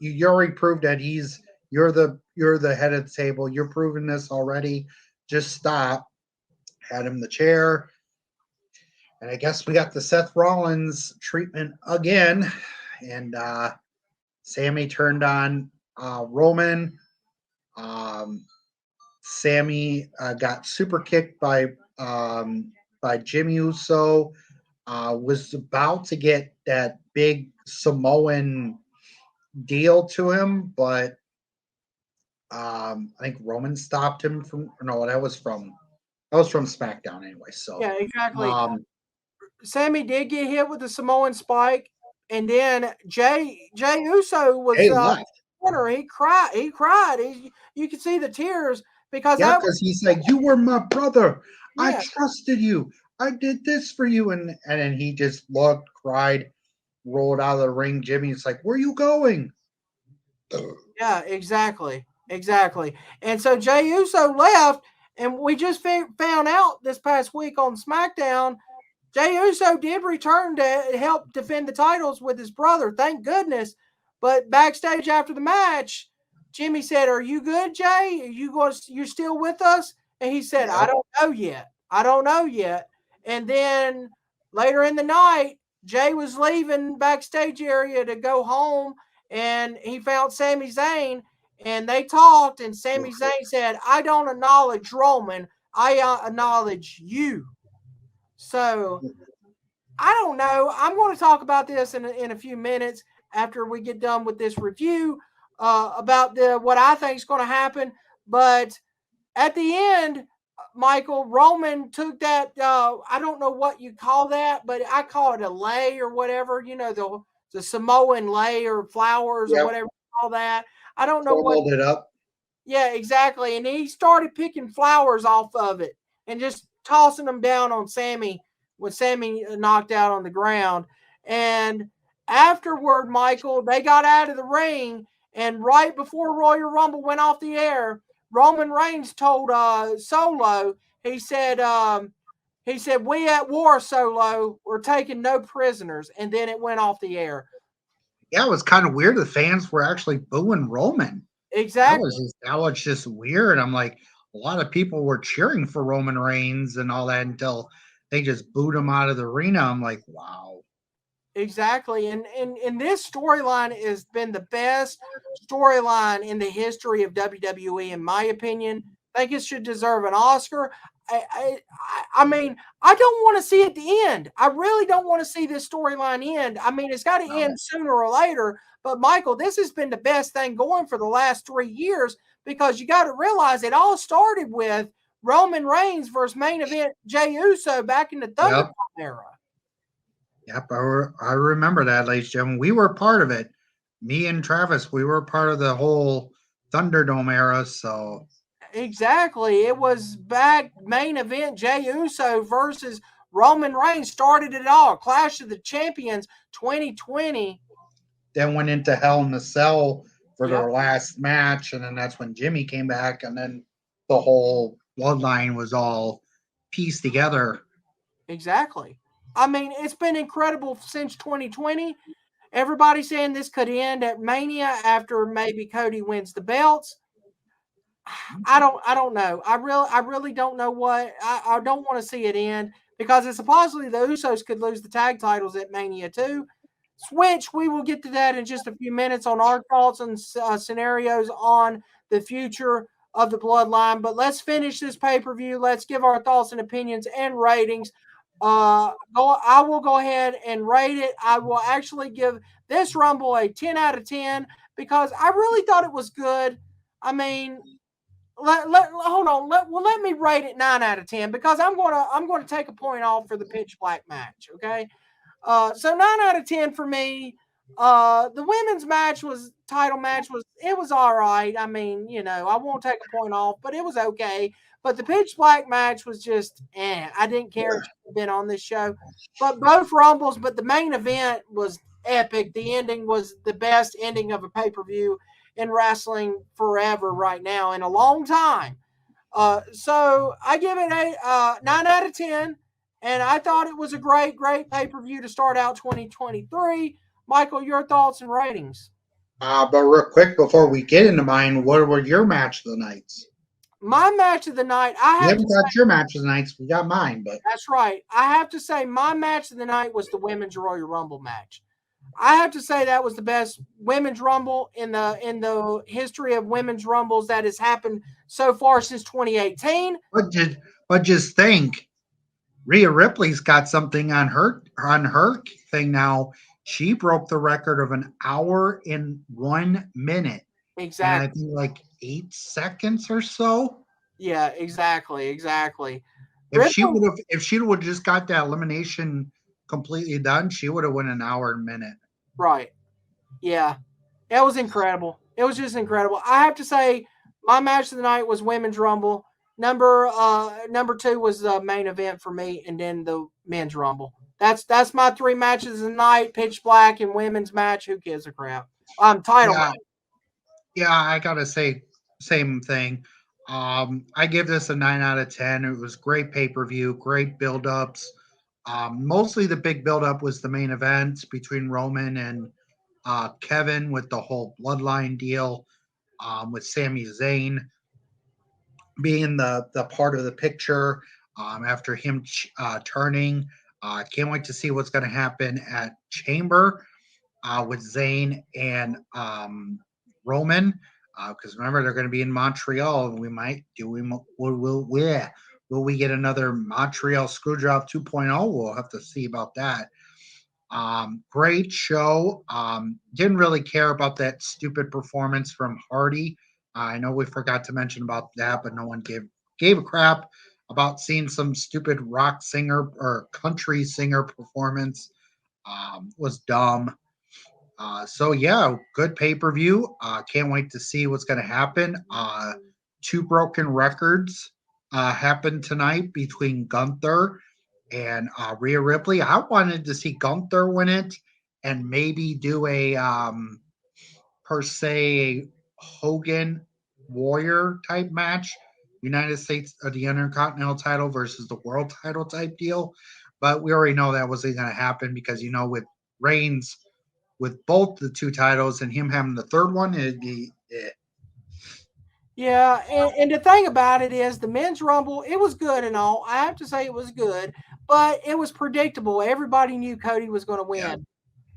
You already proved that you're the head of the table. You're proving this already. Just stop. Had him the chair. And I guess we got the Seth Rollins treatment again. And Sammy turned on Roman. Sammy got super kicked by Jimmy Uso. Was about to get that big Samoan deal to him, but I think Roman stopped him from. No, that was from SmackDown anyway. So yeah, exactly. Sammy did get hit with the Samoan spike, and then Jay Uso was corner. He cried. You could see the tears because he's like, you were my brother. Yeah. I trusted you. I did this for you, and then he just looked, cried, rolled out of the ring. Jimmy's like, where are you going? Yeah, exactly. And so Jey Uso left, and we just found out this past week on SmackDown, Jey Uso did return to help defend the titles with his brother. Thank goodness. But backstage after the match, Jimmy said, "Are you good, Jay? You're still with us?" And he said, "I don't know yet." And then later in the night, Jay was leaving backstage area to go home, and he found Sami Zayn, and they talked, and Sami Zayn said, "I don't acknowledge Roman. I acknowledge you." So I don't know. I'm going to talk about this in a few minutes after we get done with this review about what I think is going to happen. But at the end, Michael, Roman took that, I don't know what you call that, but I call it a lei or whatever, the Samoan lei or flowers or whatever you call that. I don't know what. Hold it up. Yeah, exactly. And he started picking flowers off of it and just tossing them down on Sammy when Sammy knocked out on the ground. And afterward, Michael, they got out of the ring. And right before Royal Rumble went off the air, Roman Reigns told Solo, he said, we at war, Solo. We're taking no prisoners. And then it went off the air. Yeah, it was kind of weird. The fans were actually booing Roman. Exactly. That was just weird. I'm like, a lot of people were cheering for Roman Reigns and all that until they just booed him out of the arena. I'm like, wow. Exactly. And this storyline has been the best storyline in the history of WWE, in my opinion. I think it should deserve an Oscar. I mean, I don't want to see it the end. I really don't want to see this storyline end. I mean, it's got to end sooner or later. But, Michael, this has been the best thing going for the last 3 years because you got to realize it all started with Roman Reigns versus main event Jey Uso back in the Thunderdome era. Yep, I remember that, ladies and gentlemen. We were part of it. Me and Travis, we were part of the whole Thunderdome era, so. Exactly. It was back main event Jey Uso versus Roman Reigns started it all. Clash of the Champions 2020. Then went into Hell in a Cell for their last match, and then that's when Jimmy came back, and then the whole bloodline was all pieced together. Exactly. I mean, it's been incredible since 2020. Everybody's saying this could end at Mania after maybe Cody wins the belts. I don't know. I really don't know what. I don't want to see it end because it's supposedly the Usos could lose the tag titles at Mania too. Which we will get to that in just a few minutes on our thoughts and scenarios on the future of the Bloodline. But let's finish this pay-per-view. Let's give our thoughts and opinions and ratings. I will go ahead and rate it. I will actually give this Rumble a 10 out of 10 because I really thought it was good. I mean, hold on. Let me rate it 9 out of 10 because I'm going to take a point off for the pitch black match. Okay. So 9 out of 10 for me. The women's title match was all right. I mean, I won't take a point off, but it was okay. But the pitch black match was just, I didn't care if she'd been on this show. But both Rumbles, but the main event was epic. The ending was the best ending of a pay-per-view in wrestling forever right now in a long time. So I give it a 9 out of 10, and I thought it was a great pay-per-view to start out 2023. Michael, your thoughts and ratings? But real quick before we get into mine, what were your match of the nights? My match of the night, We haven't got your match of the nights. We got mine, but that's right. I have to say my match of the night was the Women's Royal Rumble match. I have to say that was the best Women's Rumble in the history of Women's Rumbles that has happened so far since 2018. But just think, Rhea Ripley's got something on her thing now. She broke the record of an hour in 1 minute. Exactly. And I think like 8 seconds or so. Yeah, exactly. If she would have just got that elimination completely done, she would have won an hour and a minute. Right. Yeah. That was incredible. It was just incredible. I have to say my match of the night was Women's Rumble. Number 2 was the main event for me, and then the Men's Rumble. That's my 3 matches of the night: Pitch Black and Women's match. Who gives a crap? Title match. Yeah, I gotta say, same thing. I give this a 9 out of 10. It was great pay-per-view, great build-ups. Mostly the big build-up was the main event between Roman and Kevin with the whole Bloodline deal, with Sami Zayn being the part of the picture after him turning. Can't wait to see what's going to happen at Chamber with Zayn and Roman, because remember they're going to be in Montreal, and will we get another Montreal Screwjob 2.0? We'll have to see about that. Great show. Didn't really care about that stupid performance from Hardy. I know we forgot to mention about that, but no one gave a crap about seeing some stupid rock singer or country singer performance. Was dumb. So yeah, good pay-per-view. Can't wait to see what's going to happen. 2 broken records happened tonight between Gunther and Rhea Ripley. I wanted to see Gunther win it and maybe do a per se Hogan Warrior type match, United States or the Intercontinental title versus the world title type deal. But we already know that wasn't going to happen because, with Reigns with both the 2 titles and him having the 3rd one, it'd be it. Yeah, and the thing about it is the Men's Rumble, it was good and all. I have to say it was good, but it was predictable. Everybody knew Cody was going to win. Yeah.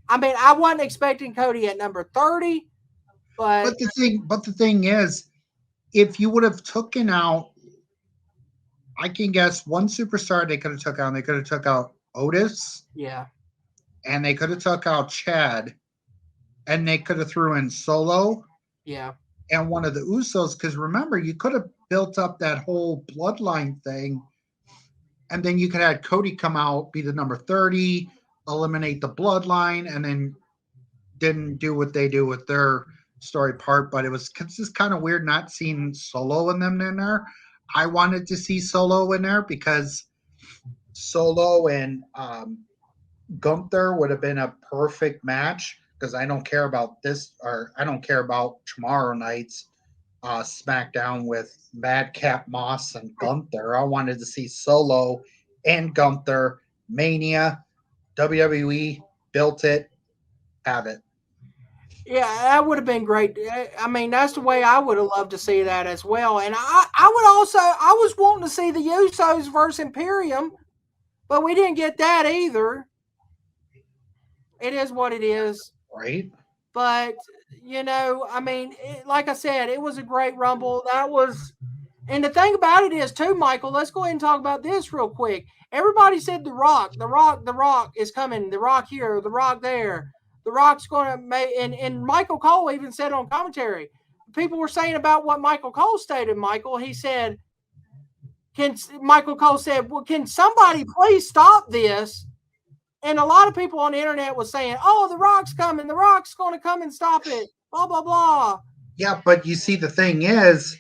I mean, I wasn't expecting Cody at number 30, but the thing is, if you would have taken out, I can guess one superstar they could have took out. They could have took out Otis. Yeah. And they could have took out Chad, and they could have threw in Solo. Yeah. And one of the Usos, because remember, you could have built up that whole Bloodline thing, and then you could have Cody come out, be the number 30, eliminate the Bloodline, and then didn't do what they do with their story part. But it was just kind of weird not seeing Solo in them in there. I wanted to see Solo in there because Solo and Gunther would have been a perfect match, because I don't care about this, or I don't care about tomorrow night's SmackDown with Madcap Moss and Gunther. I wanted to see Solo and Gunther, Mania, WWE, built it, have it. Yeah, that would have been great. I mean, that's the way I would have loved to see that as well. And I was wanting to see the Usos versus Imperium, but we didn't get that either. It is what it is. Right. But, I mean, like I said, it was a great Rumble. And the thing about it is, too, Michael, let's go ahead and talk about this real quick. Everybody said The Rock is coming. The Rock here, The Rock there. The Rock's going to make, and Michael Cole even said on commentary, people were saying about what Michael Cole stated, Michael. He said, Michael Cole said, well, can somebody please stop this? And a lot of people on the internet was saying, oh, The Rock's coming. The Rock's going to come and stop it. Blah, blah, blah. Yeah, but you see, the thing is,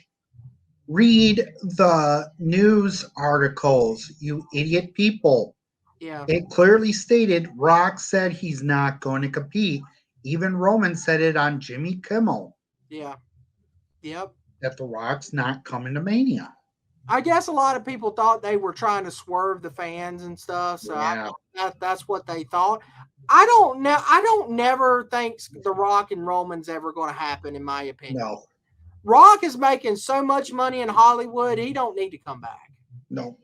read the news articles, you idiot people. Yeah. It clearly stated Rock said he's not going to compete. Even Roman said it on Jimmy Kimmel. Yeah. Yep. That The Rock's not coming to Mania. I guess a lot of people thought they were trying to swerve the fans and stuff. So Yeah. that's what they thought. I don't know. I don't never think The Rock and Roman's ever going to happen, in my opinion. No. Rock is making so much money in Hollywood, he don't need to come back. No.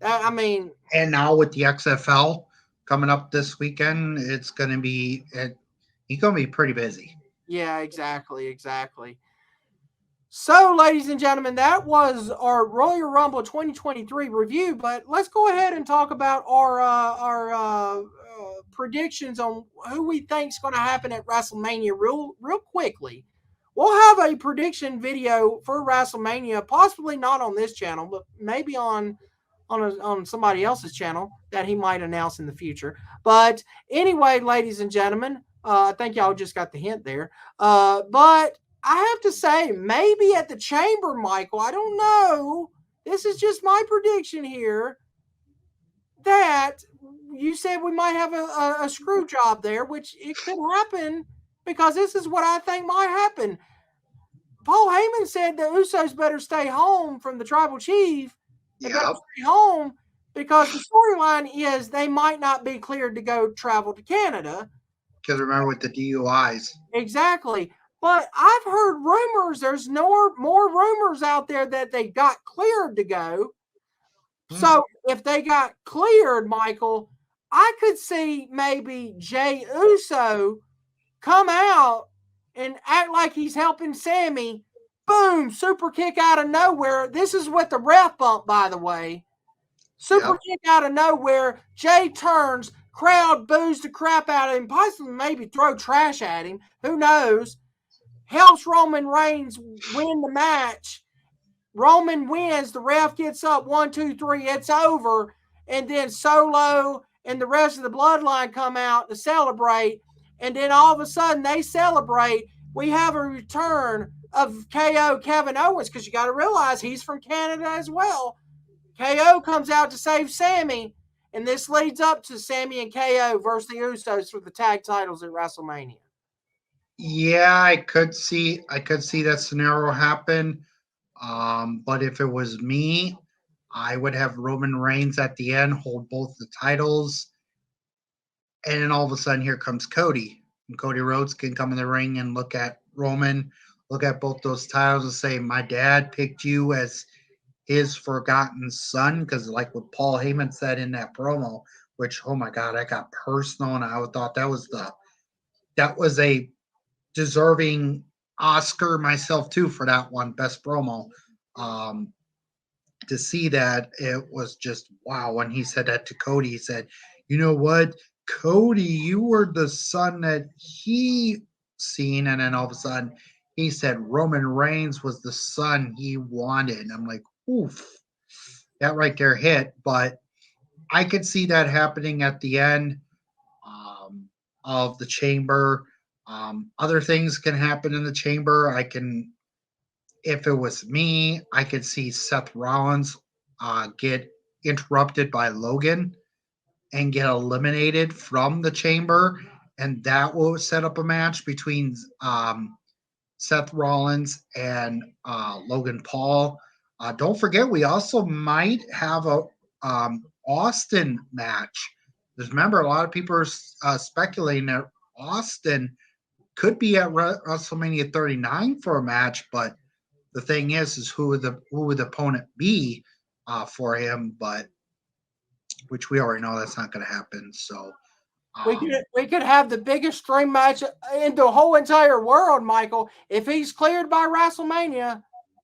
I mean, and now with the XFL coming up this weekend, it's going to be he's going to be pretty busy. Yeah, exactly. So, ladies and gentlemen, that was our Royal Rumble 2023 review. But let's go ahead and talk about our predictions on who we think is going to happen at WrestleMania real quickly. We'll have a prediction video for WrestleMania, possibly not on this channel, but maybe on somebody else's channel that he might announce in the future. But anyway, ladies and gentlemen, I think y'all just got the hint there. But I have to say, maybe at the Chamber, Michael, I don't know. This is just my prediction here, that you said we might have a screw job there, which it could happen, because this is what I think might happen. Paul Heyman said the Usos better stay home from the Tribal Chief. They better stay home, because the storyline is they might not be cleared to go travel to Canada. Because remember with the DUIs. Exactly. But I've heard rumors, there's more rumors out there that they got cleared to go. So if they got cleared, Michael, I could see maybe Jey Uso come out and act like he's helping Sami. Boom, super kick out of nowhere. This is with the ref bump, by the way. Super kick out of nowhere. Jey turns, crowd boos the crap out of him, possibly maybe throw trash at him. Who knows? Helps Roman Reigns win the match. Roman wins. The ref gets up 1, 2, 3. It's over. And then Solo and the rest of the Bloodline come out to celebrate. And then all of a sudden they celebrate. We have a return of KO Kevin Owens, because you got to realize he's from Canada as well. KO comes out to save Sami. And this leads up to Sami and KO versus the Usos for the tag titles at WrestleMania. Yeah, I could see that scenario happen. But if it was me, I would have Roman Reigns at the end hold both the titles. And then all of a sudden here comes Cody. And Cody Rhodes can come in the ring and look at Roman, look at both those titles and say, my dad picked you as his forgotten son. Because like what Paul Heyman said in that promo, which, oh my God, I got personal, and I thought that was a deserving Oscar myself too for that one, best promo. To see that, it was just wow. When he said that to Cody, he said, you know what, Cody, you were the son that he seen. And then all of a sudden he said Roman Reigns was the son he wanted. And I'm like, oof, that right there hit. But I could see that happening at the end of the Chamber. Other things can happen in the Chamber. If it was me, I could see Seth Rollins get interrupted by Logan and get eliminated from the Chamber, and that will set up a match between Seth Rollins and Logan Paul. Don't forget, we also might have a Austin match. Because remember, a lot of people are speculating that Austin could be at WrestleMania 39 for a match, but the thing is who would the opponent be for him? But which we already know that's not going to happen. So we could have the biggest dream match in the whole entire world, Michael. If he's cleared by WrestleMania,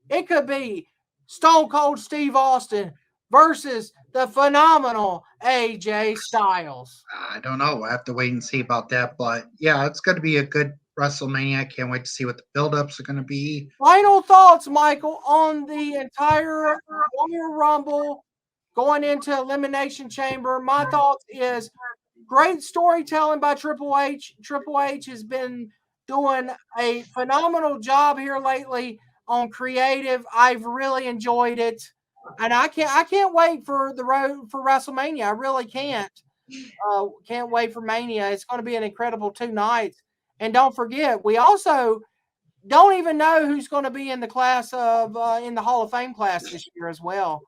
it could be Stone Cold Steve Austin versus the phenomenal AJ Styles. I don't know. We'll have to wait and see about that. But yeah, it's going to be a good WrestleMania. I can't wait to see what the build-ups are going to be. Final thoughts, Michael, on the entire Royal Rumble going into Elimination Chamber. My thoughts is great storytelling by Triple H. Triple H has been doing a phenomenal job here lately on creative. I've really enjoyed it. And I can't wait for the road for WrestleMania. I really can't. Can't wait for Mania. It's going to be an incredible 2 nights. And don't forget, we also don't even know who's going to be in the class of in the Hall of Fame class this year as well.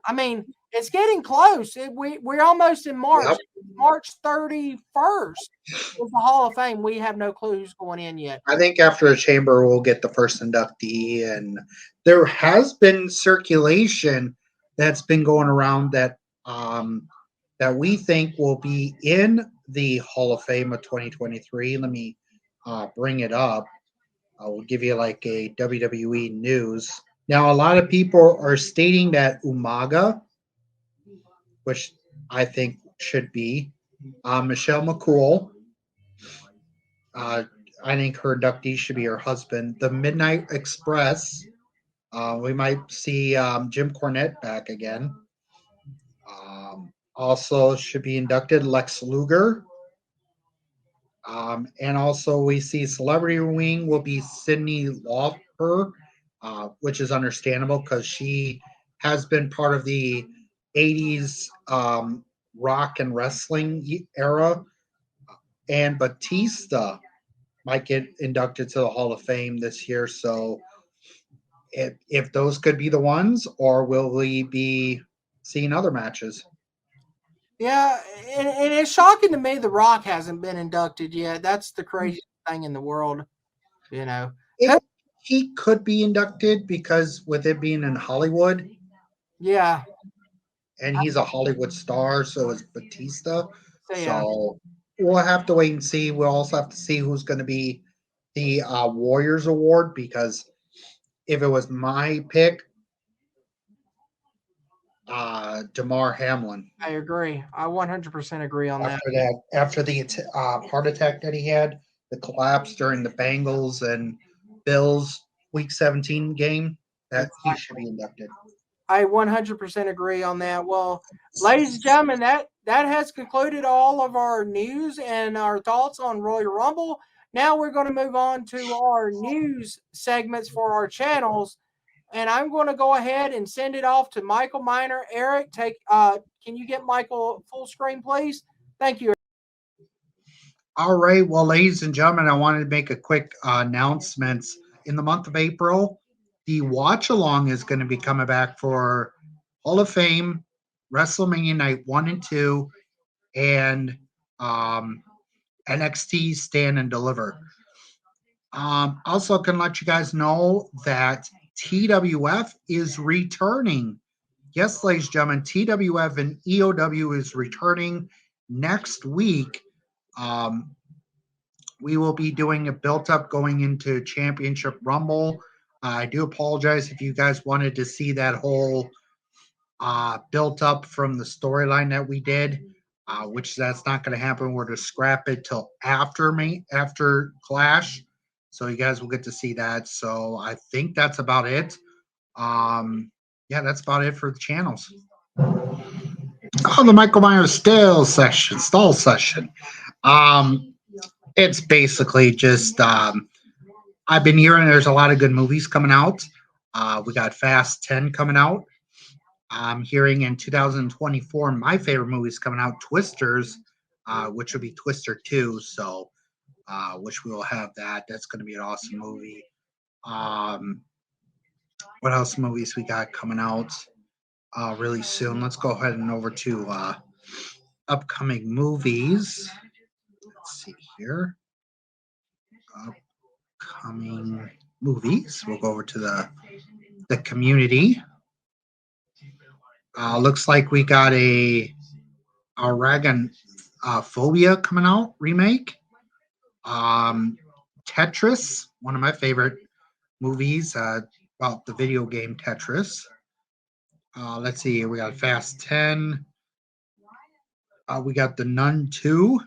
I mean, it's getting close. We're almost in March. Yep. March 31st is the Hall of Fame. We have no clue who's going in yet. I think after the chamber, we'll get the first inductee, and there has been circulation that's been going around that that we think will be in the Hall of Fame of 2023. Let me bring it up. I will give you like a WWE news. Now, a lot of people are stating that Umaga, which I think should be, Michelle McCool. I think her inductee should be her husband. The Midnight Express. We might see Jim Cornette back again. Also should be inducted Lex Luger. And also we see Celebrity Wing will be Cyndi Lauper, which is understandable because she has been part of the 80s rock and wrestling era. And Batista might get inducted to the Hall of Fame this year. So if those could be the ones, or will we be seeing other matches? Yeah, and it's shocking to me The Rock hasn't been inducted yet. That's the craziest thing in the world, you know. He could be inducted because with it being in Hollywood. Yeah. And he's a Hollywood star, so is Batista. Yeah. So we'll have to wait and see. We'll also have to see who's going to be the Warriors Award, because if it was my pick, Damar Hamlin. I agree. I 100% agree on that. After the heart attack that he had, the collapse during the Bengals and Bills Week 17 game, that he should be inducted. I 100% agree on that. Well, ladies and gentlemen, that has concluded all of our news and our thoughts on Royal Rumble. Now we're going to move on to our news segments for our channels. And I'm going to go ahead and send it off to Michael Miner. Eric, can you get Michael full screen, please? Thank you. All right. Well, ladies and gentlemen, I wanted to make a quick announcement. In the month of April, the watch along is going to be coming back for Hall of Fame, WrestleMania Night 1 and 2, and NXT Stand and Deliver. Also, can let you guys know that TWF is returning. Yes, ladies and gentlemen, TWF and EOW is returning next week. We will be doing a built-up going into Championship Rumble. I do apologize if you guys wanted to see that whole built-up from the storyline that we did, which that's not going to happen. We're to scrap it till after Clash. So you guys will get to see that. So I think that's about it. Yeah, that's about it for the channels. Oh, the Michael Myers stall session. It's basically just I've been hearing there's a lot of good movies coming out. We got Fast 10 coming out. I'm hearing in 2024 my favorite movie is coming out, Twisters, which will be Twister 2. So which we will have that. That's going to be an awesome movie. What else movies we got coming out really soon? Let's go ahead and over to upcoming movies. Let's see here. Upcoming movies. We'll go over to the Community. Looks like we got a Aragon Phobia coming out remake. Tetris, one of my favorite movies about the video game Tetris. Let's see, we got Fast 10. We got The Nun 2.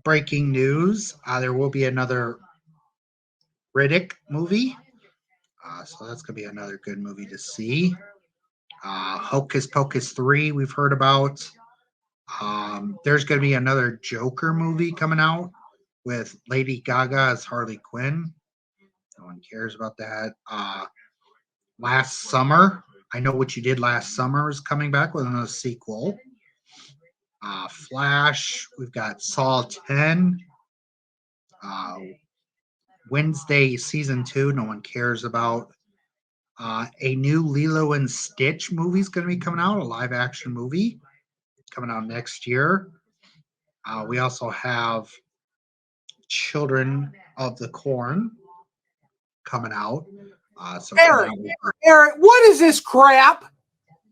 Breaking news, there will be another Riddick movie. So that's going to be another good movie to see. Hocus Pocus 3 we've heard about. There's going to be another Joker movie coming out with Lady Gaga as Harley Quinn. No one cares about that. Last Summer, I Know What You Did Last Summer is coming back with another sequel. Flash, we've got Saw 10. Wednesday season 2. No one cares about. A new Lilo and Stitch movie is going to be coming out, a live action movie coming out next year. We also have Children of the Corn coming out. Eric, what is this crap?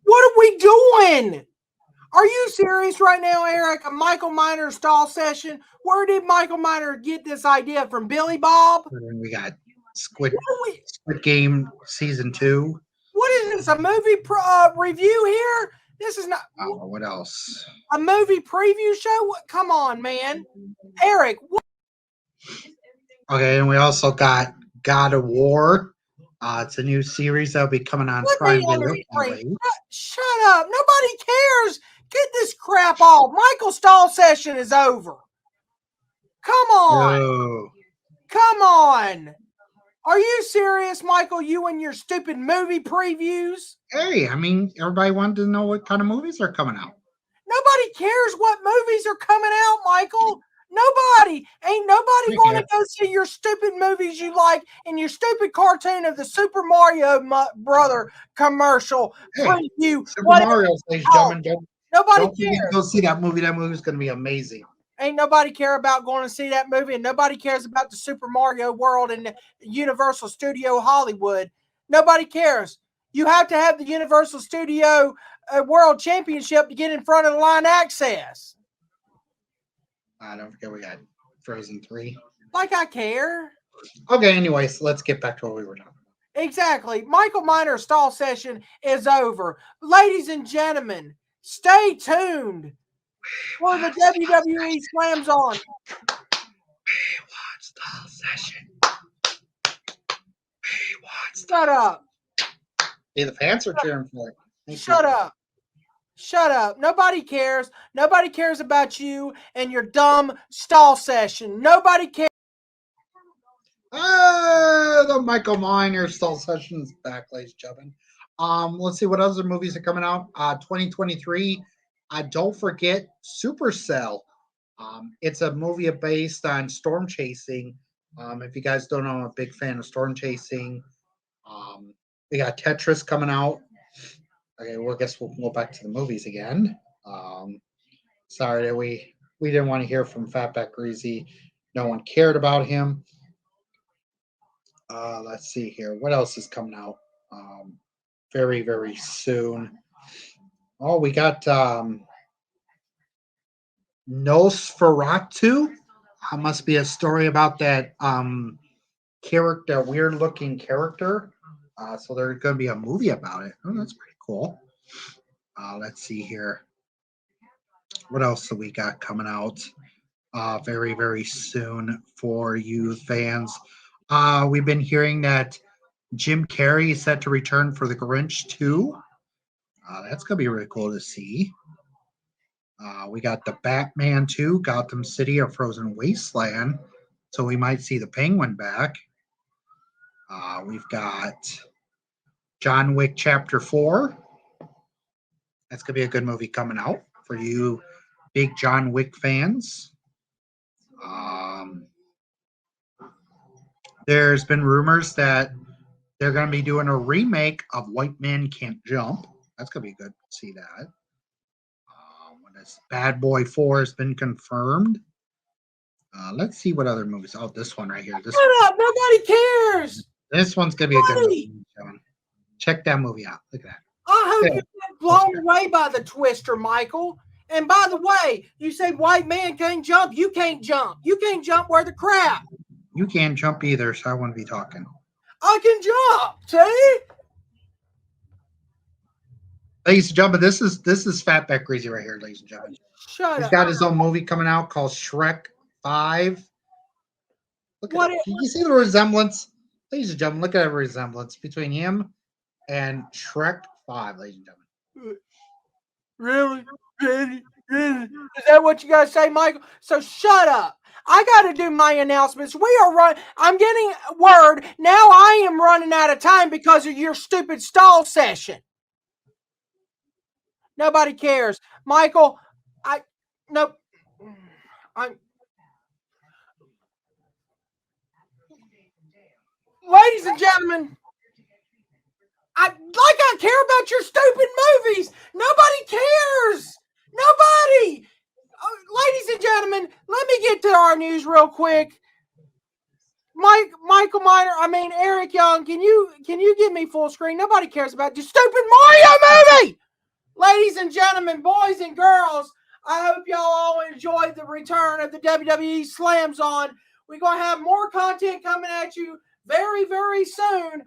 What are we doing? Are you serious right now, Eric? A Michael Miner stall session? Where did Michael Miner get this idea from? Billy Bob? We got Squid Game season 2. What is this? A movie review here? This is not. What else? A movie preview show? Come on, man, Eric. What? Okay, and we also got God of War. It's a new series that'll be coming on Prime Video. Shut up! Nobody cares. Get this crap off. Michael's stall session is over. Come on. No. Come on. Are you serious, Michael? You and your stupid movie previews? Hey, I mean, everybody wanted to know what kind of movies are coming out. Nobody cares what movies are coming out, Michael. Nobody. Ain't nobody going to go see your stupid movies you like and your stupid cartoon of the Super Mario Brother commercial preview. Super Mario, ladies and gentlemen. Nobody cares. Go see that movie. That movie is going to be amazing. Ain't nobody care about going to see that movie, and nobody cares about the Super Mario World and the Universal Studio Hollywood. Nobody cares. You have to have the Universal Studio World Championship to get in front of the line access. Don't forget we got Frozen 3. Like I care. Okay, anyways, let's get back to what we were talking about. Exactly. Michael Miner's stall session is over. Ladies and gentlemen, stay tuned for the WWE Slams On. We want stall session. We want Shut up. Hey, the fans are cheering for it. Shut up. Shut up. Nobody cares. Nobody cares about you and your dumb stall session. Nobody cares. The Michael Miner stall session is back, ladies and gentlemen. Let's see what other movies are coming out. 2023. Don't forget Supercell. It's a movie based on storm chasing. If you guys don't know, I'm a big fan of storm chasing. We got Tetris coming out. Okay, well, I guess we'll go back to the movies again. Sorry that we didn't want to hear from Fatback Greasy. No one cared about him. Let's see here. What else is coming out? Very, very soon. Oh, we got Nosferatu. Must be a story about that character, weird-looking character. So there's going to be a movie about it. Oh, that's pretty cool. Let's see here. What else do we got coming out very, very soon for you fans? We've been hearing that Jim Carrey is set to return for The Grinch 2. That's going to be really cool to see. We got the Batman 2, Gotham City, a Frozen Wasteland. So we might see the Penguin back. We've got John Wick Chapter 4. That's going to be a good movie coming out for you big John Wick fans. There's been rumors that they're going to be doing a remake of White Men Can't Jump. That's going to be good to see that. Bad Boy 4 has been confirmed. Let's see what other movies. Oh, this one right here. Shut up. Nobody cares. This one's going to be a good movie. Check that movie out. Look at that. I hope you get blown away by the twister, Michael. And by the way, you said white man can't jump. You can't jump. You can't jump where the crap. You can't jump either, so I wouldn't be talking. I can jump, see? Ladies and gentlemen, this is Fatback Greasy right here, ladies and gentlemen. Shut up. He's got his own movie coming out called Shrek 5. Look at it. Can you see the resemblance? Ladies and gentlemen, look at the resemblance between him and Shrek 5, ladies and gentlemen. Really? Is that what you guys say, Michael? So shut up. I got to do my announcements. I'm getting word. Now I am running out of time because of your stupid stall session. Nobody cares. Michael, ladies and gentlemen, I care about your stupid movies. Nobody cares. Nobody. Ladies and gentlemen, let me get to our news real quick. Michael Miner, Eric Young, can you give me full screen? Nobody cares about your stupid Mario movie. Ladies and gentlemen, boys and girls, I hope y'all all enjoyed the return of the WWE Slams On. We're going to have more content coming at you very, very soon.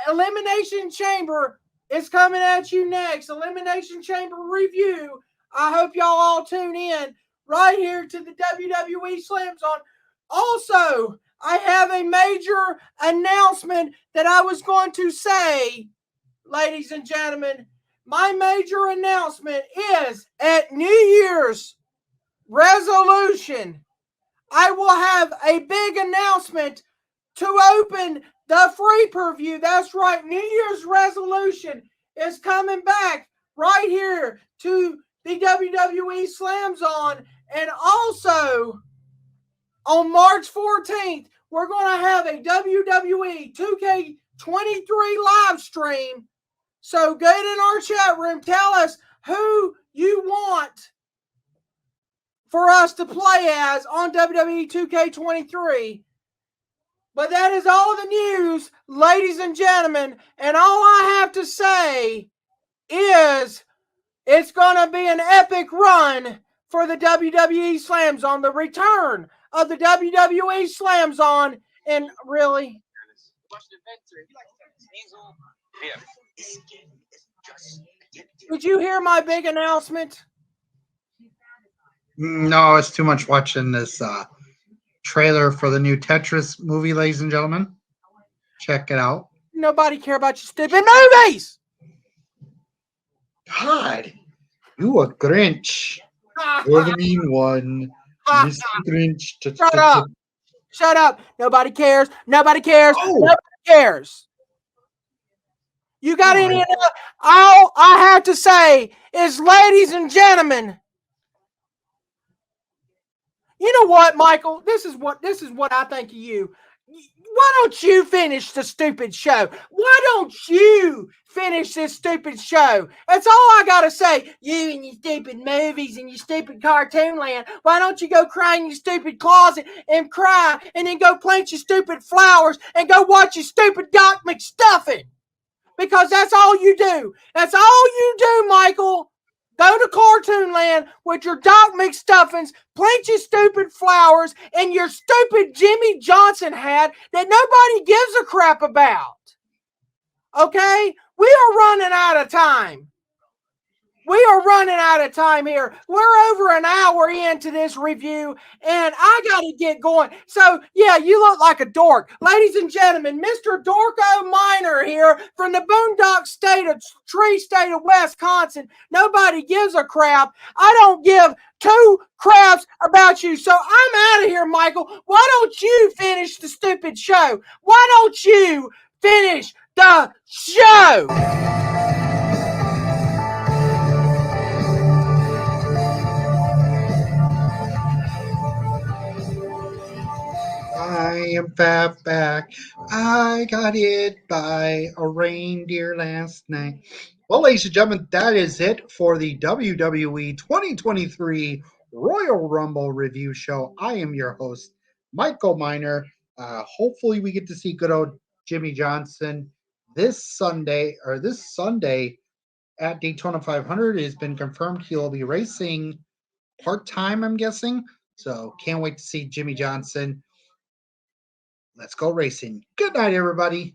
Elimination Chamber is coming at you next. Elimination Chamber review. I hope y'all all tune in right here to the WWE Slams On. Also, I have a major announcement that I was going to say, ladies and gentlemen. My major announcement is at New Year's resolution, I will have a big announcement to open the free per-view. That's right. New Year's resolution is coming back right here to the WWE Slams On. And also, on March 14th, we're going to have a WWE 2K23 live stream. So get in our chat room. Tell us who you want for us to play as on WWE 2K23. But that is all the news, ladies and gentlemen. And all I have to say is it's going to be an epic run for the WWE Slams On. The return of the WWE Slams On. And really... Did you hear my big announcement? No, it's too much watching this trailer for the new Tetris movie, ladies and gentlemen. Check it out. Nobody care about your stupid movies. God, you a Grinch. You're the mean one. Mr. Grinch. Shut up. Shut up. Nobody cares. Nobody cares. Oh. Nobody cares. You got any? All I have to say is, ladies and gentlemen, you know what, Michael? This is what I think of you. Why don't you finish the stupid show? Why don't you finish this stupid show? That's all I gotta say. You and your stupid movies and your stupid cartoon land. Why don't you go cry in your stupid closet and cry, and then go plant your stupid flowers and go watch your stupid Doc McStuffin? Because that's all you do. That's all you do, Michael. Go to Cartoon Land with your Doc McStuffins, plant your stupid flowers, and your stupid Jimmy Johnson hat that nobody gives a crap about. Okay? We are running out of time. We are running out of time here. We're over an hour into this review, and I got to get going. So, yeah, you look like a dork. Ladies and gentlemen, Mr. Dorko Miner here from the boondock state of Wisconsin. Nobody gives a crap. I don't give two craps about you. So I'm out of here, Michael. Why don't you finish the stupid show? Why don't you finish the show? I am Fatback. I got hit by a reindeer last night. Well, ladies and gentlemen, that is it for the WWE 2023 Royal Rumble review show. I am your host, Michael Miner. Hopefully, we get to see good old Jimmy Johnson this Sunday at Daytona 500. It has been confirmed he will be racing part-time, I'm guessing. So, can't wait to see Jimmy Johnson. Let's go racing. Good night, everybody.